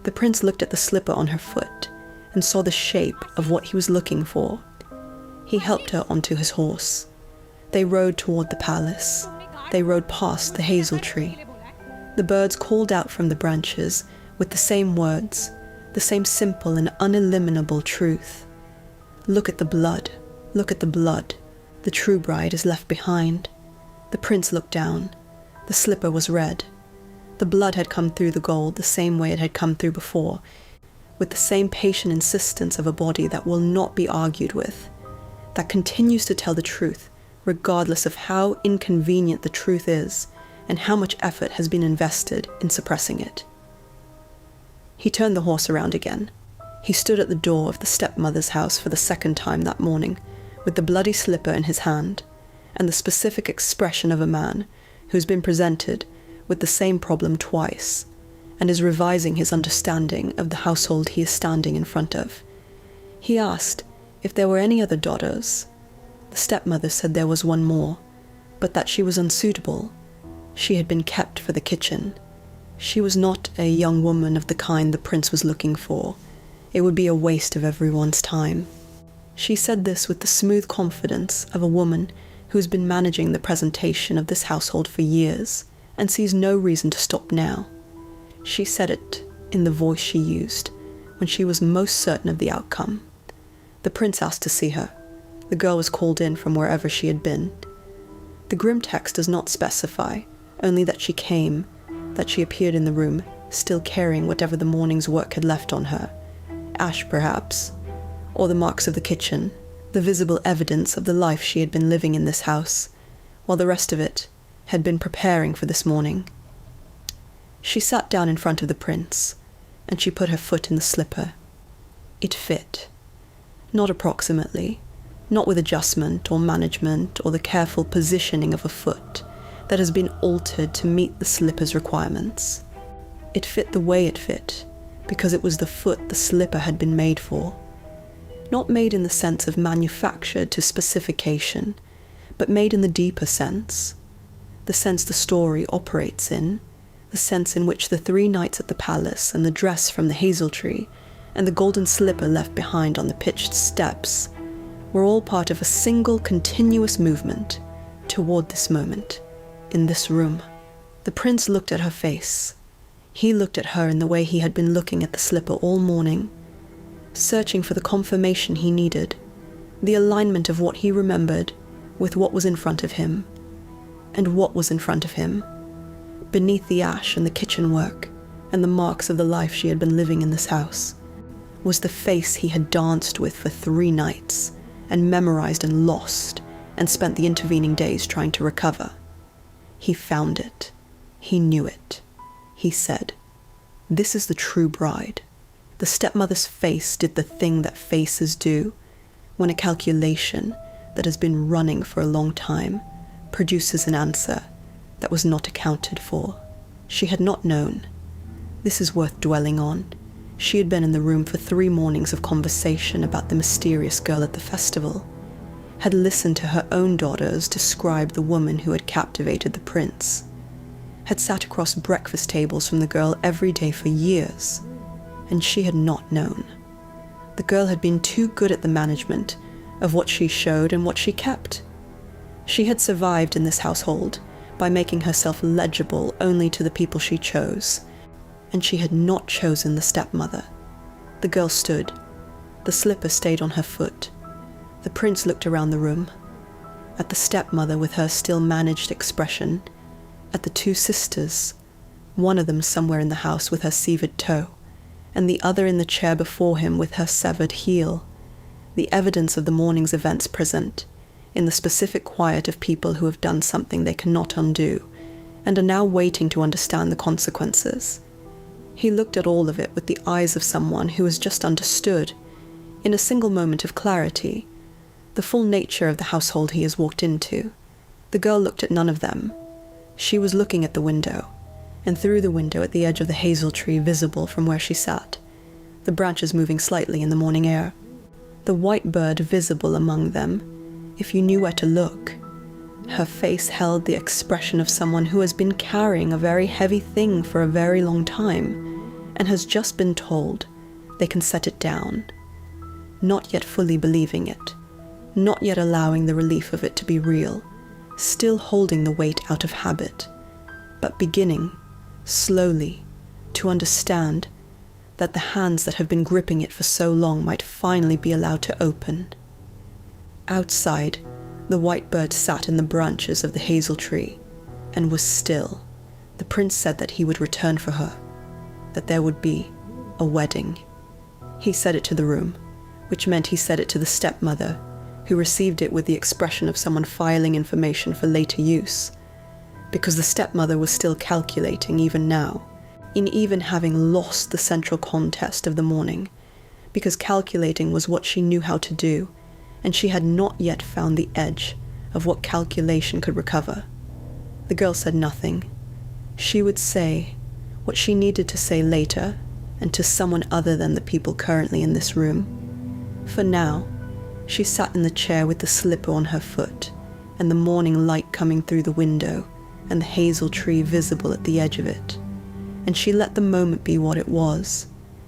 The prince looked at the slipper on her foot and saw the shape of what he was looking for. He helped her onto his horse. They rode toward the palace. They rode past the hazel tree. The birds called out from the branches with the same words, the same simple and uneliminable truth. Look at the blood. Look at the blood. The true bride is left behind. The prince looked down. The slipper was red. The blood had come through the gold the same way it had come through before, with the same patient insistence of a body that will not be argued with, that continues to tell the truth, regardless of how inconvenient the truth is and how much effort has been invested in suppressing it. He turned the horse around again. He stood at the door of the stepmother's house for the second time that morning, with the bloody slipper in his hand, and the specific expression of a man who's been presented with the same problem twice, and is revising his understanding of the household he is standing in front of. He asked if there were any other daughters. The stepmother said there was one more, but that she was unsuitable. She had been kept for the kitchen. She was not a young woman of the kind the prince was looking for. It would be a waste of everyone's time. She said this with the smooth confidence of a woman who has been managing the presentation of this household for years and sees no reason to stop now. She said it in the voice she used when she was most certain of the outcome. The prince asked to see her. The girl was called in from wherever she had been. The grim text does not specify, only that she came, that she appeared in the room, still carrying whatever the morning's work had left on her. Ash, perhaps, or the marks of the kitchen, the visible evidence of the life she had been living in this house, while the rest of it had been preparing for this morning. She sat down in front of the prince, and she put her foot in the slipper. It fit. Not approximately, not with adjustment or management or the careful positioning of a foot that has been altered to meet the slipper's requirements. It fit the way it fit, because it was the foot the slipper had been made for. Not made in the sense of manufactured to specification, but made in the deeper sense, the sense the story operates in, the sense in which the 3 nights at the palace and the dress from the hazel tree and the golden slipper left behind on the pitched steps were all part of a single continuous movement toward this moment, in this room. The prince looked at her face. He looked at her in the way he had been looking at the slipper all morning, searching for the confirmation he needed, the alignment of what he remembered with what was in front of him. And what was in front of him, beneath the ash and the kitchen work and the marks of the life she had been living in this house, was the face he had danced with for 3 nights and memorized and lost and spent the intervening days trying to recover. He found it. He knew it. He said, "This is the true bride." The stepmother's face did the thing that faces do when a calculation that has been running for a long time produces an answer that was not accounted for. She had not known. This is worth dwelling on. She had been in the room for 3 mornings of conversation about the mysterious girl at the festival, had listened to her own daughters describe the woman who had captivated the prince, had sat across breakfast tables from the girl every day for years, and she had not known. The girl had been too good at the management of what she showed and what she kept. She had survived in this household by making herself legible only to the people she chose, and she had not chosen the stepmother. The girl stood. The slipper stayed on her foot. The prince looked around the room, at the stepmother with her still managed expression, at the 2 sisters, one of them somewhere in the house with her severed toe, and the other in the chair before him with her severed heel, the evidence of the morning's events present, in the specific quiet of people who have done something they cannot undo, and are now waiting to understand the consequences. He looked at all of it with the eyes of someone who has just understood, in a single moment of clarity, the full nature of the household he has walked into. The girl looked at none of them. She was looking at the window, and through the window at the edge of the hazel tree visible from where she sat, the branches moving slightly in the morning air. The white bird visible among them, if you knew where to look. Her face held the expression of someone who has been carrying a very heavy thing for a very long time, and has just been told they can set it down, not yet fully believing it, not yet allowing the relief of it to be real, still holding the weight out of habit, but beginning, slowly, to understand that the hands that have been gripping it for so long might finally be allowed to open. Outside, the white bird sat in the branches of the hazel tree and was still. The prince said that he would return for her, that there would be a wedding. He said it to the room, which meant he said it to the stepmother, who received it with the expression of someone filing information for later use, because the stepmother was still calculating even now, in even having lost the central contest of the morning, because calculating was what she knew how to do, and she had not yet found the edge of what calculation could recover. The girl said nothing. She would say what she needed to say later, and to someone other than the people currently in this room. For now, she sat in the chair with the slipper on her foot, and the morning light coming through the window, and the hazel tree visible at the edge of it. And she let the moment be what it was,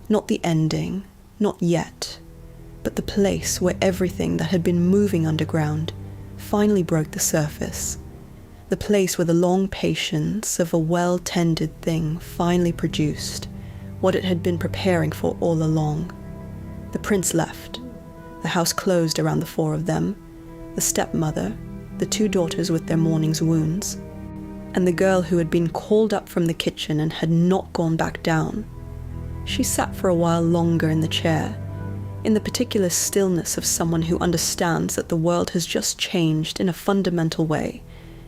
not the ending, not yet, but the place where everything that had been moving underground finally broke the surface. The place where the long patience of a well-tended thing finally produced what it had been preparing for all along. The prince left. The house closed around the four of them, the stepmother, the two daughters with their morning's wounds, and the girl who had been called up from the kitchen and had not gone back down. She sat for a while longer in the chair, in the particular stillness of someone who understands that the world has just changed in a fundamental way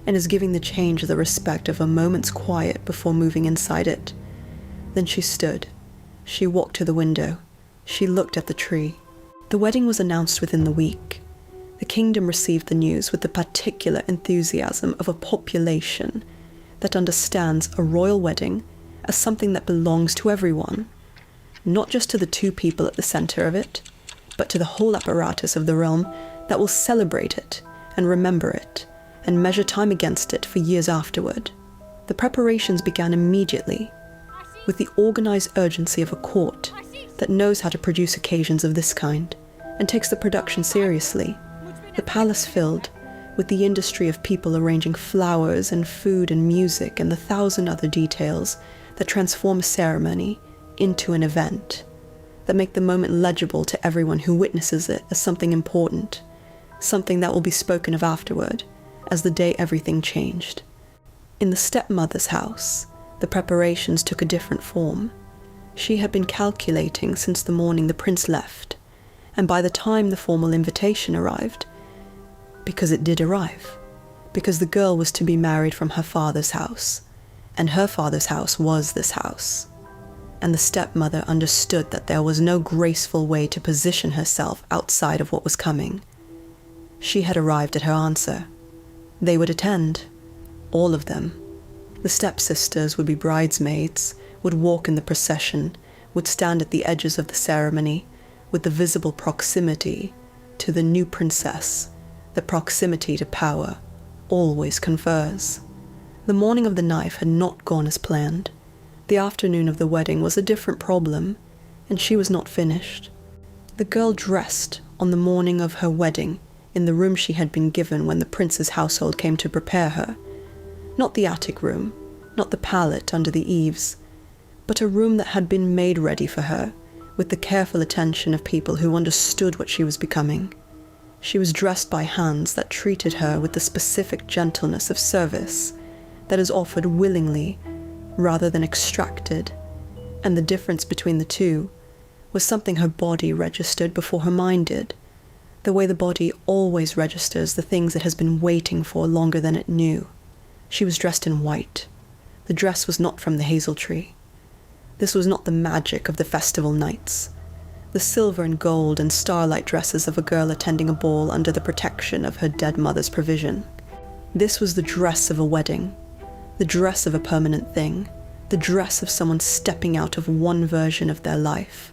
and is giving the change the respect of a moment's quiet before moving inside it. Then she stood. She walked to the window. She looked at the tree. The wedding was announced within the week. The kingdom received the news with the particular enthusiasm of a population that understands a royal wedding as something that belongs to everyone, not just to the two people at the center of it, but to the whole apparatus of the realm that will celebrate it and remember it and measure time against it for years afterward. The preparations began immediately, with the organized urgency of a court that knows how to produce occasions of this kind and takes the production seriously. The palace filled with the industry of people arranging flowers and food and music and the 1,000 other details that transform a ceremony into an event, that make the moment legible to everyone who witnesses it as something important, something that will be spoken of afterward as the day everything changed. In the stepmother's house, the preparations took a different form. She had been calculating since the morning the prince left, and by the time the formal invitation arrived, because it did arrive, because the girl was to be married from her father's house, and her father's house was this house, and the stepmother understood that there was no graceful way to position herself outside of what was coming. She had arrived at her answer. They would attend, all of them. The stepsisters would be bridesmaids, would walk in the procession, would stand at the edges of the ceremony, with the visible proximity to the new princess. The proximity to power always confers. The morning of the knife had not gone as planned. The afternoon of the wedding was a different problem, and she was not finished. The girl dressed on the morning of her wedding in the room she had been given when the prince's household came to prepare her. Not the attic room, not the pallet under the eaves, but a room that had been made ready for her, with the careful attention of people who understood what she was becoming. She was dressed by hands that treated her with the specific gentleness of service that is offered willingly rather than extracted, and the difference between the two was something her body registered before her mind did, the way the body always registers the things it has been waiting for longer than it knew. She was dressed in white. The dress was not from the hazel tree. This was not the magic of the festival nights, the silver and gold and starlight dresses of a girl attending a ball under the protection of her dead mother's provision. This was the dress of a wedding, the dress of a permanent thing, the dress of someone stepping out of one version of their life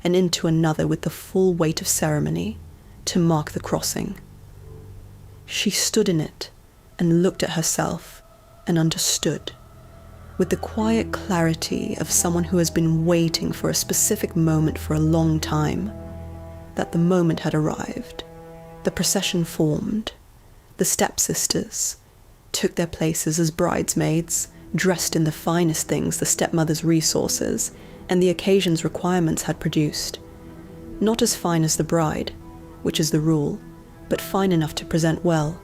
and into another with the full weight of ceremony to mark the crossing. She stood in it and looked at herself and understood, with the quiet clarity of someone who has been waiting for a specific moment for a long time, that the moment had arrived. The procession formed. The stepsisters took their places as bridesmaids, dressed in the finest things the stepmother's resources and the occasion's requirements had produced. Not as fine as the bride, which is the rule, but fine enough to present well,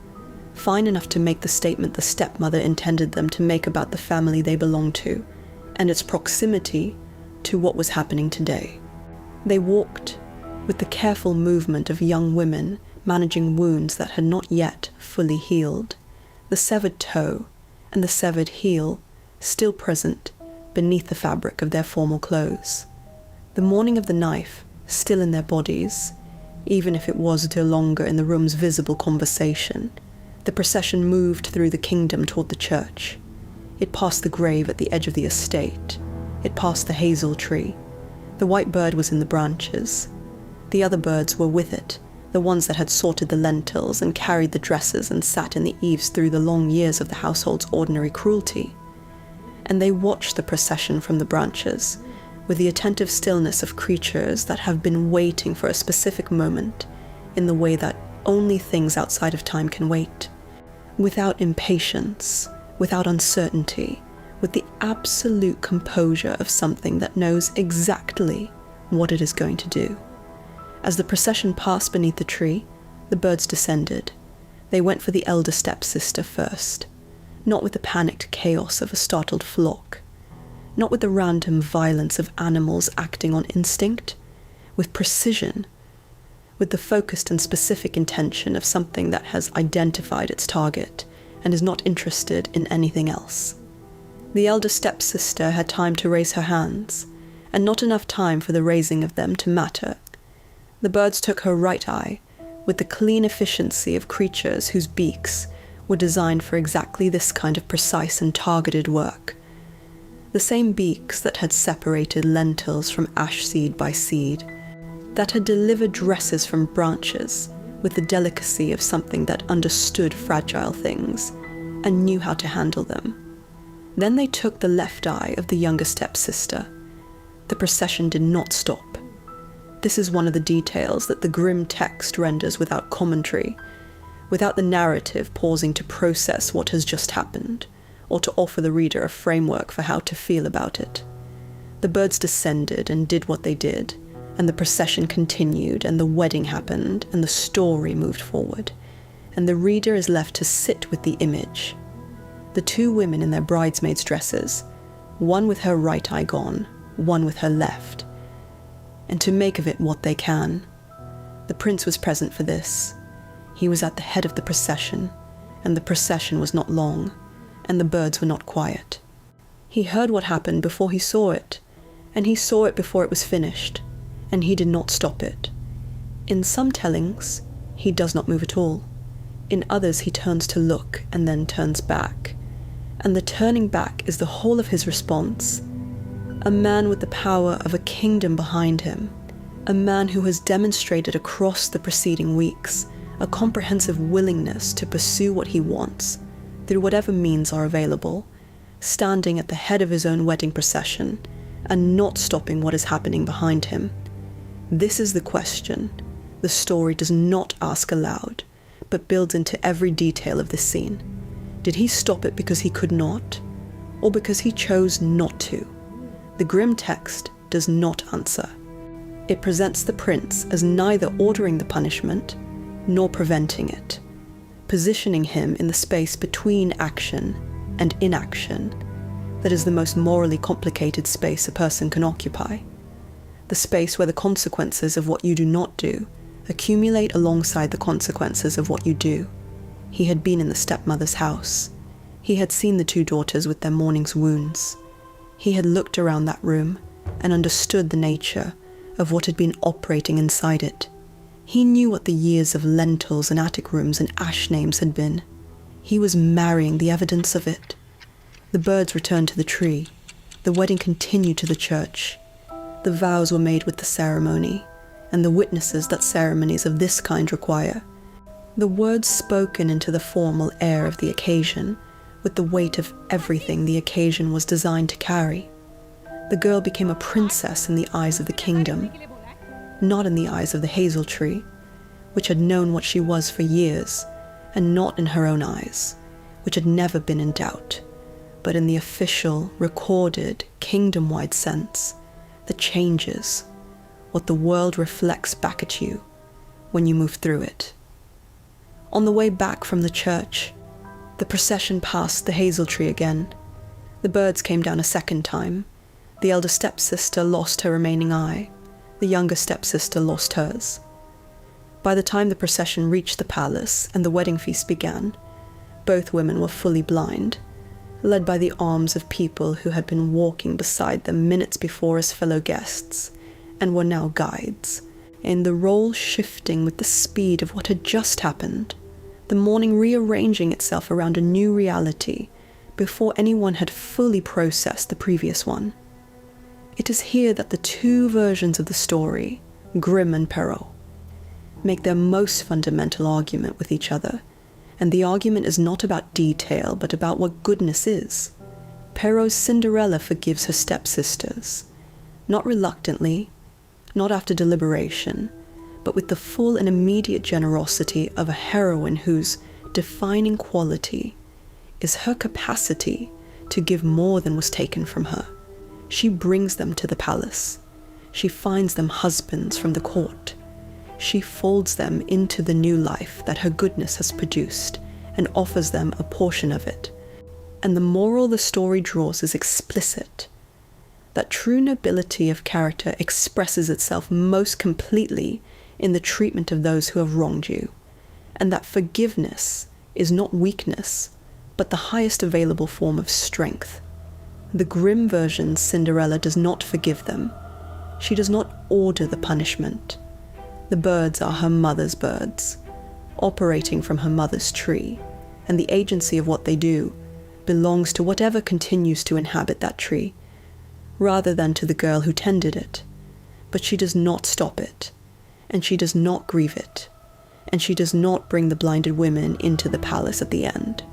fine enough to make the statement the stepmother intended them to make about the family they belonged to, and its proximity to what was happening today. They walked with the careful movement of young women managing wounds that had not yet fully healed, the severed toe and the severed heel still present beneath the fabric of their formal clothes. The morning of the knife still in their bodies, even if it was no longer in the room's visible conversation. The procession moved through the kingdom toward the church. It passed the grave at the edge of the estate. It passed the hazel tree. The white bird was in the branches. The other birds were with it, the ones that had sorted the lentils and carried the dresses and sat in the eaves through the long years of the household's ordinary cruelty. And they watched the procession from the branches, with the attentive stillness of creatures that have been waiting for a specific moment in the way that only things outside of time can wait, without impatience, without uncertainty, with the absolute composure of something that knows exactly what it is going to do. As the procession passed beneath the tree, the birds descended. They went for the elder stepsister first, not with the panicked chaos of a startled flock, not with the random violence of animals acting on instinct, with precision, with the focused and specific intention of something that has identified its target and is not interested in anything else. The elder stepsister had time to raise her hands, and not enough time for the raising of them to matter. The birds took her right eye, with the clean efficiency of creatures whose beaks were designed for exactly this kind of precise and targeted work. The same beaks that had separated lentils from ash seed by seed, that had delivered dresses from branches with the delicacy of something that understood fragile things and knew how to handle them. Then they took the left eye of the younger stepsister. The procession did not stop. This is one of the details that the grim text renders without commentary, without the narrative pausing to process what has just happened, or to offer the reader a framework for how to feel about it. The birds descended and did what they did, and the procession continued, and the wedding happened, and the story moved forward, and the reader is left to sit with the image. The two women in their bridesmaids' dresses, one with her right eye gone, one with her left, and to make of it what they can. The prince was present for this. He was at the head of the procession, and the procession was not long, and the birds were not quiet. He heard what happened before he saw it, and he saw it before it was finished, and he did not stop it. In some tellings, he does not move at all. In others, he turns to look and then turns back. And the turning back is the whole of his response. A man with the power of a kingdom behind him, a man who has demonstrated across the preceding weeks a comprehensive willingness to pursue what he wants, through whatever means are available, standing at the head of his own wedding procession, and not stopping what is happening behind him. This is the question the story does not ask aloud, but builds into every detail of this scene. Did he stop it because he could not, or because he chose not to? The grim text does not answer. It presents the prince as neither ordering the punishment, nor preventing it, positioning him in the space between action and inaction that is the most morally complicated space a person can occupy. The space where the consequences of what you do not do accumulate alongside the consequences of what you do. He had been in the stepmother's house. He had seen the two daughters with their morning's wounds. He had looked around that room and understood the nature of what had been operating inside it. He knew what the years of lentils and attic rooms and ash names had been. He was marrying the evidence of it. The birds returned to the tree. The wedding continued to the church. The vows were made with the ceremony, and the witnesses that ceremonies of this kind require. The words spoken into the formal air of the occasion, with the weight of everything the occasion was designed to carry. The girl became a princess in the eyes of the kingdom, not in the eyes of the hazel tree, which had known what she was for years, and not in her own eyes, which had never been in doubt, but in the official, recorded, kingdom-wide sense that changes what the world reflects back at you when you move through it. On the way back from the church, the procession passed the hazel tree again. The birds came down a second time. The elder stepsister lost her remaining eye. The younger stepsister lost hers. By the time the procession reached the palace and the wedding feast began, both women were fully blind, led by the arms of people who had been walking beside them minutes before as fellow guests, and were now guides, in the role shifting with the speed of what had just happened, the morning rearranging itself around a new reality before anyone had fully processed the previous one. It is here that the two versions of the story, Grimm and Perrault, make their most fundamental argument with each other, and the argument is not about detail but about what goodness is. Perrault's Cinderella forgives her stepsisters, not reluctantly, not after deliberation, but with the full and immediate generosity of a heroine whose defining quality is her capacity to give more than was taken from her. She brings them to the palace. She finds them husbands from the court. She folds them into the new life that her goodness has produced and offers them a portion of it. And the moral the story draws is explicit. That true nobility of character expresses itself most completely in the treatment of those who have wronged you, and that forgiveness is not weakness, but the highest available form of strength. The Grimm version's Cinderella does not forgive them. She does not order the punishment. The birds are her mother's birds, operating from her mother's tree, and the agency of what they do belongs to whatever continues to inhabit that tree, rather than to the girl who tended it. But she does not stop it, and she does not grieve it, and she does not bring the blinded women into the palace at the end.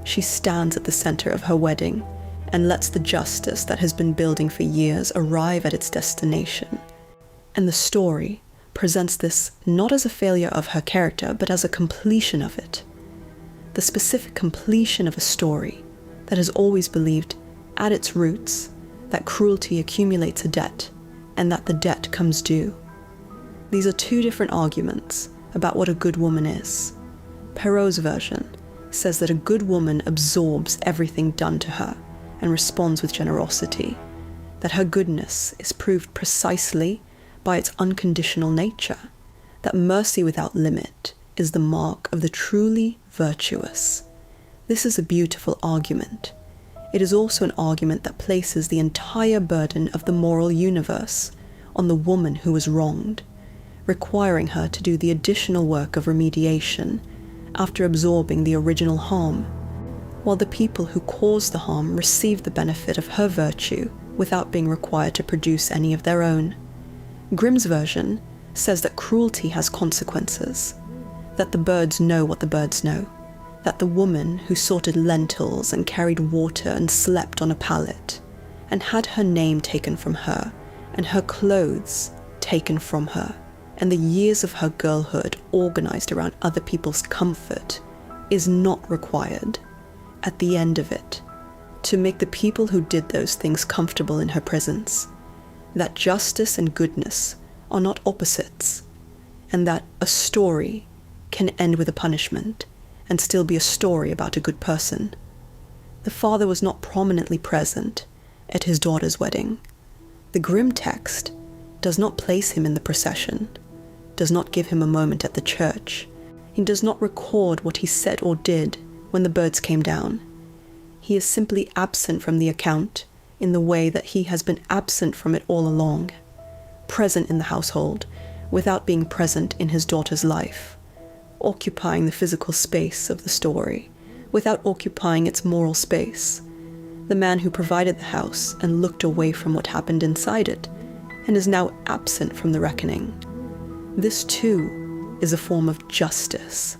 She stands at the center of her wedding and lets the justice that has been building for years arrive at its destination. And the story presents this not as a failure of her character, but as a completion of it. The specific completion of a story that has always believed, at its roots, that cruelty accumulates a debt, and that the debt comes due. These are two different arguments about what a good woman is. Perrault's version says that a good woman absorbs everything done to her and responds with generosity, that her goodness is proved precisely by its unconditional nature, that mercy without limit is the mark of the truly virtuous. This is a beautiful argument. It is also an argument that places the entire burden of the moral universe on the woman who was wronged, requiring her to do the additional work of remediation after absorbing the original harm, while the people who caused the harm receive the benefit of her virtue without being required to produce any of their own. Grimm's version says that cruelty has consequences, that the birds know what the birds know, that the woman who sorted lentils and carried water and slept on a pallet, and had her name taken from her, and her clothes taken from her, and the years of her girlhood organized around other people's comfort, is not required, at the end of it, to make the people who did those things comfortable in her presence, that justice and goodness are not opposites, and that a story can end with a punishment and still be a story about a good person. The father was not prominently present at his daughter's wedding. The Grimm text does not place him in the procession, does not give him a moment at the church. He does not record what he said or did when the birds came down. He is simply absent from the account in the way that he has been absent from it all along, present in the household without being present in his daughter's life, occupying the physical space of the story without occupying its moral space, the man who provided the house and looked away from what happened inside it and is now absent from the reckoning. This too is a form of justice,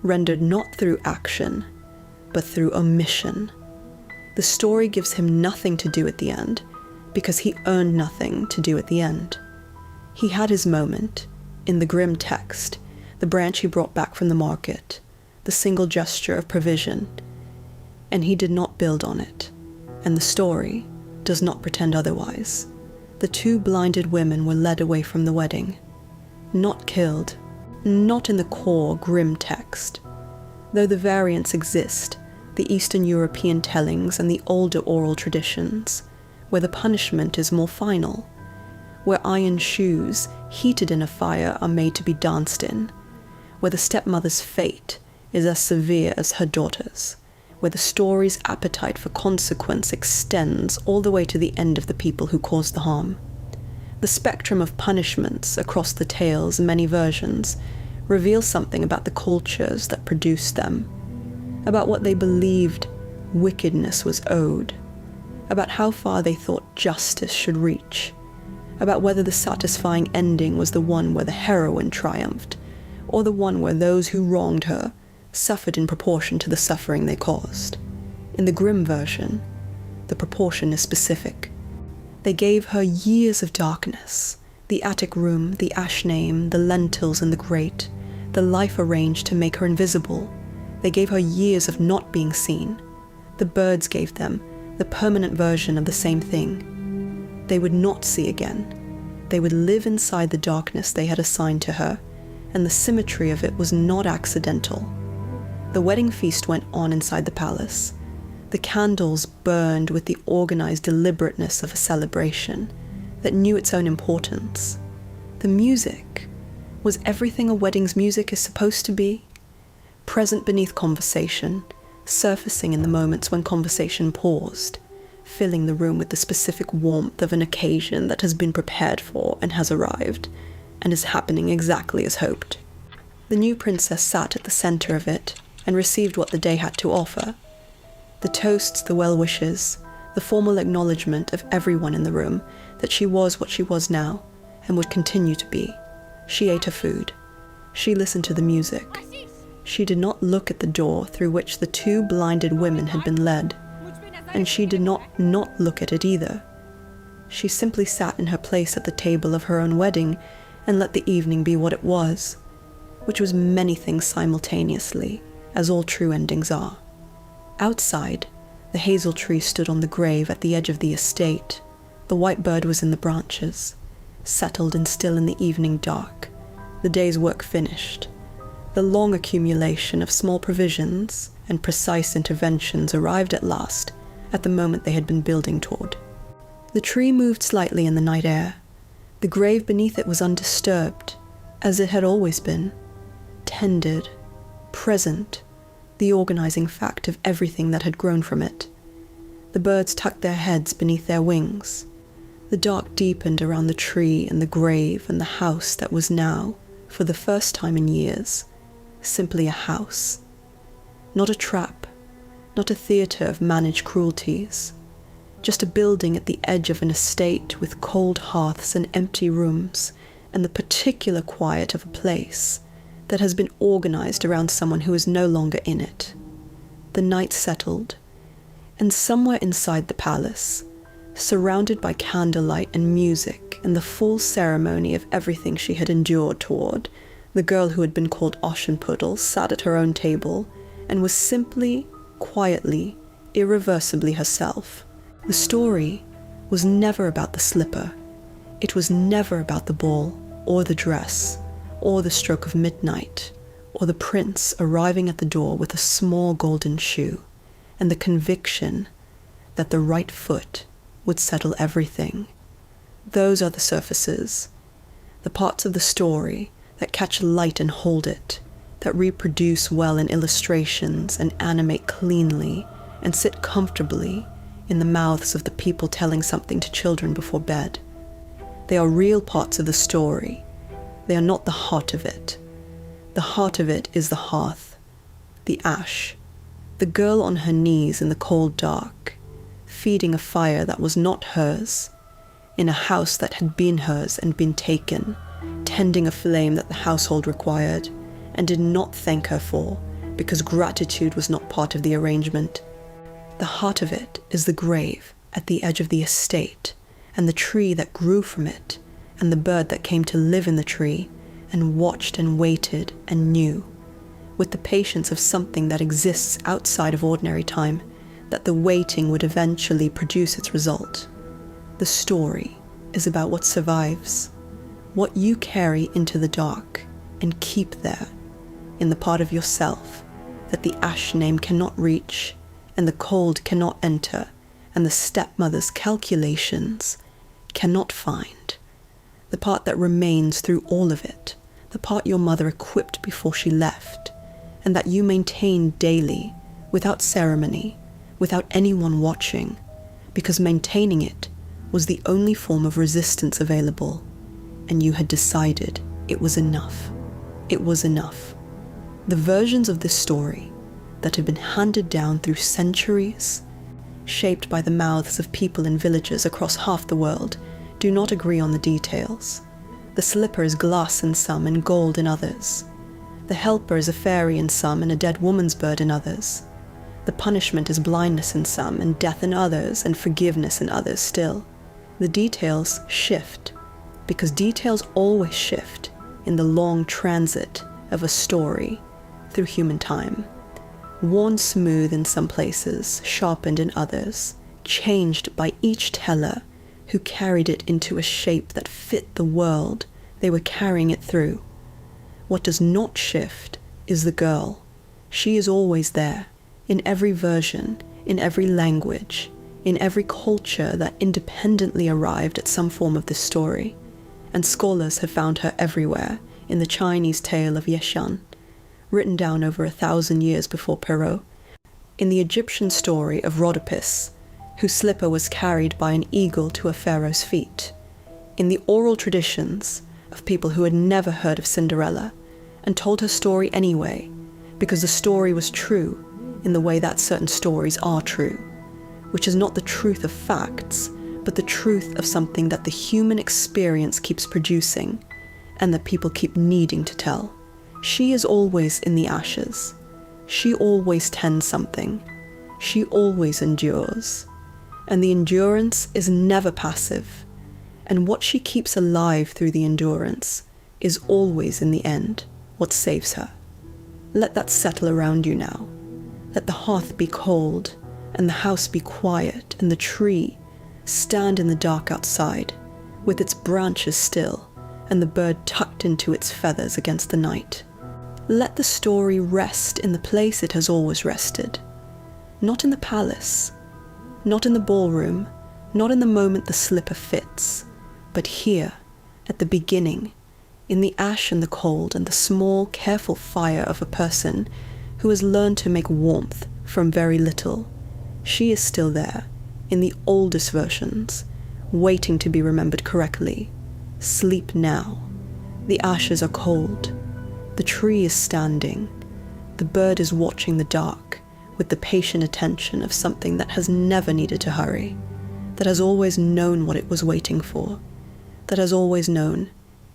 rendered not through action, but through omission. The story gives him nothing to do at the end, because he earned nothing to do at the end. He had his moment, in the Grimm text, the branch he brought back from the market, the single gesture of provision, and he did not build on it, and the story does not pretend otherwise. The two blinded women were led away from the wedding, not killed, not in the core Grimm text, though the variants exist, the Eastern European tellings and the older oral traditions, where the punishment is more final, where iron shoes heated in a fire are made to be danced in, where the stepmother's fate is as severe as her daughter's, where the story's appetite for consequence extends all the way to the end of the people who caused the harm. The spectrum of punishments across the tale's many versions reveals something about the cultures that produced them, about what they believed wickedness was owed, about how far they thought justice should reach, about whether the satisfying ending was the one where the heroine triumphed, or the one where those who wronged her suffered in proportion to the suffering they caused. In the Grimm version, the proportion is specific. They gave her years of darkness, the attic room, the ash name, the lentils in the grate, the life arranged to make her invisible. They gave her years of not being seen. The birds gave them the permanent version of the same thing. They would not see again. They would live inside the darkness they had assigned to her, and the symmetry of it was not accidental. The wedding feast went on inside the palace. The candles burned with the organized deliberateness of a celebration that knew its own importance. The music was everything a wedding's music is supposed to be, present beneath conversation, surfacing in the moments when conversation paused, filling the room with the specific warmth of an occasion that has been prepared for and has arrived, and is happening exactly as hoped. The new princess sat at the center of it and received what the day had to offer. The toasts, the well wishes, the formal acknowledgement of everyone in the room that she was what she was now and would continue to be. She ate her food. She listened to the music. She did not look at the door through which the two blinded women had been led, and she did not look at it either. She simply sat in her place at the table of her own wedding and let the evening be what it was, which was many things simultaneously, as all true endings are. Outside, the hazel tree stood on the grave at the edge of the estate. The white bird was in the branches, settled and still in the evening dark, the day's work finished. The long accumulation of small provisions and precise interventions arrived at last at the moment they had been building toward. The tree moved slightly in the night air. The grave beneath it was undisturbed, as it had always been, tended, present, the organizing fact of everything that had grown from it. The birds tucked their heads beneath their wings. The dark deepened around the tree and the grave and the house that was now, for the first time in years, simply a house. Not a trap, not a theatre of managed cruelties, just a building at the edge of an estate with cold hearths and empty rooms and the particular quiet of a place that has been organized around someone who is no longer in it. The night settled, and somewhere inside the palace, surrounded by candlelight and music and the full ceremony of everything she had endured toward, the girl who had been called Aschenputtel sat at her own table and was simply, quietly, irreversibly herself. The story was never about the slipper. It was never about the ball, or the dress, or the stroke of midnight, or the prince arriving at the door with a small golden shoe, and the conviction that the right foot would settle everything. Those are the surfaces, the parts of the story that catch light and hold it, that reproduce well in illustrations and animate cleanly and sit comfortably in the mouths of the people telling something to children before bed. They are real parts of the story. They are not the heart of it. The heart of it is the hearth, the ash, the girl on her knees in the cold dark, feeding a fire that was not hers, in a house that had been hers and been taken, tending a flame that the household required and did not thank her for, because gratitude was not part of the arrangement. The heart of it is the grave at the edge of the estate, and the tree that grew from it, and the bird that came to live in the tree, and watched and waited and knew, with the patience of something that exists outside of ordinary time, that the waiting would eventually produce its result. The story is about what survives, what you carry into the dark and keep there, in the part of yourself that the ash name cannot reach, and the cold cannot enter, and the stepmother's calculations cannot find. The part that remains through all of it, the part your mother equipped before she left, and that you maintain daily, without ceremony, without anyone watching, because maintaining it was the only form of resistance available, and you had decided it was enough. It was enough. The versions of this story that have been handed down through centuries, shaped by the mouths of people in villages across half the world, do not agree on the details. The slipper is glass in some and gold in others. The helper is a fairy in some and a dead woman's bird in others. The punishment is blindness in some and death in others and forgiveness in others still. The details shift, because details always shift in the long transit of a story through human time. Worn smooth in some places, sharpened in others, changed by each teller who carried it into a shape that fit the world they were carrying it through. What does not shift is the girl. She is always there, in every version, in every language, in every culture that independently arrived at some form of this story, and scholars have found her everywhere in the Chinese tale of Yeshan, written down over 1,000 years before Perrault, in the Egyptian story of Rhodopis, whose slipper was carried by an eagle to a pharaoh's feet, in the oral traditions of people who had never heard of Cinderella and told her story anyway, because the story was true in the way that certain stories are true, which is not the truth of facts, but the truth of something that the human experience keeps producing and that people keep needing to tell. She is always in the ashes. She always tends something. She always endures. And the endurance is never passive. And what she keeps alive through the endurance is always, in the end, what saves her. Let that settle around you now. Let the hearth be cold, and the house be quiet, and the tree stand in the dark outside, with its branches still, and the bird tucked into its feathers against the night. Let the story rest in the place it has always rested. Not in the palace, not in the ballroom, not in the moment the slipper fits, but here, at the beginning, in the ash and the cold and the small, careful fire of a person who has learned to make warmth from very little. She is still there, in the oldest versions, waiting to be remembered correctly. Sleep now. The ashes are cold. The tree is standing. The bird is watching the dark with the patient attention of something that has never needed to hurry, that has always known what it was waiting for, that has always known,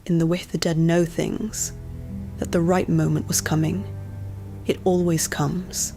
in the way the dead know things, that the right moment was coming. It always comes.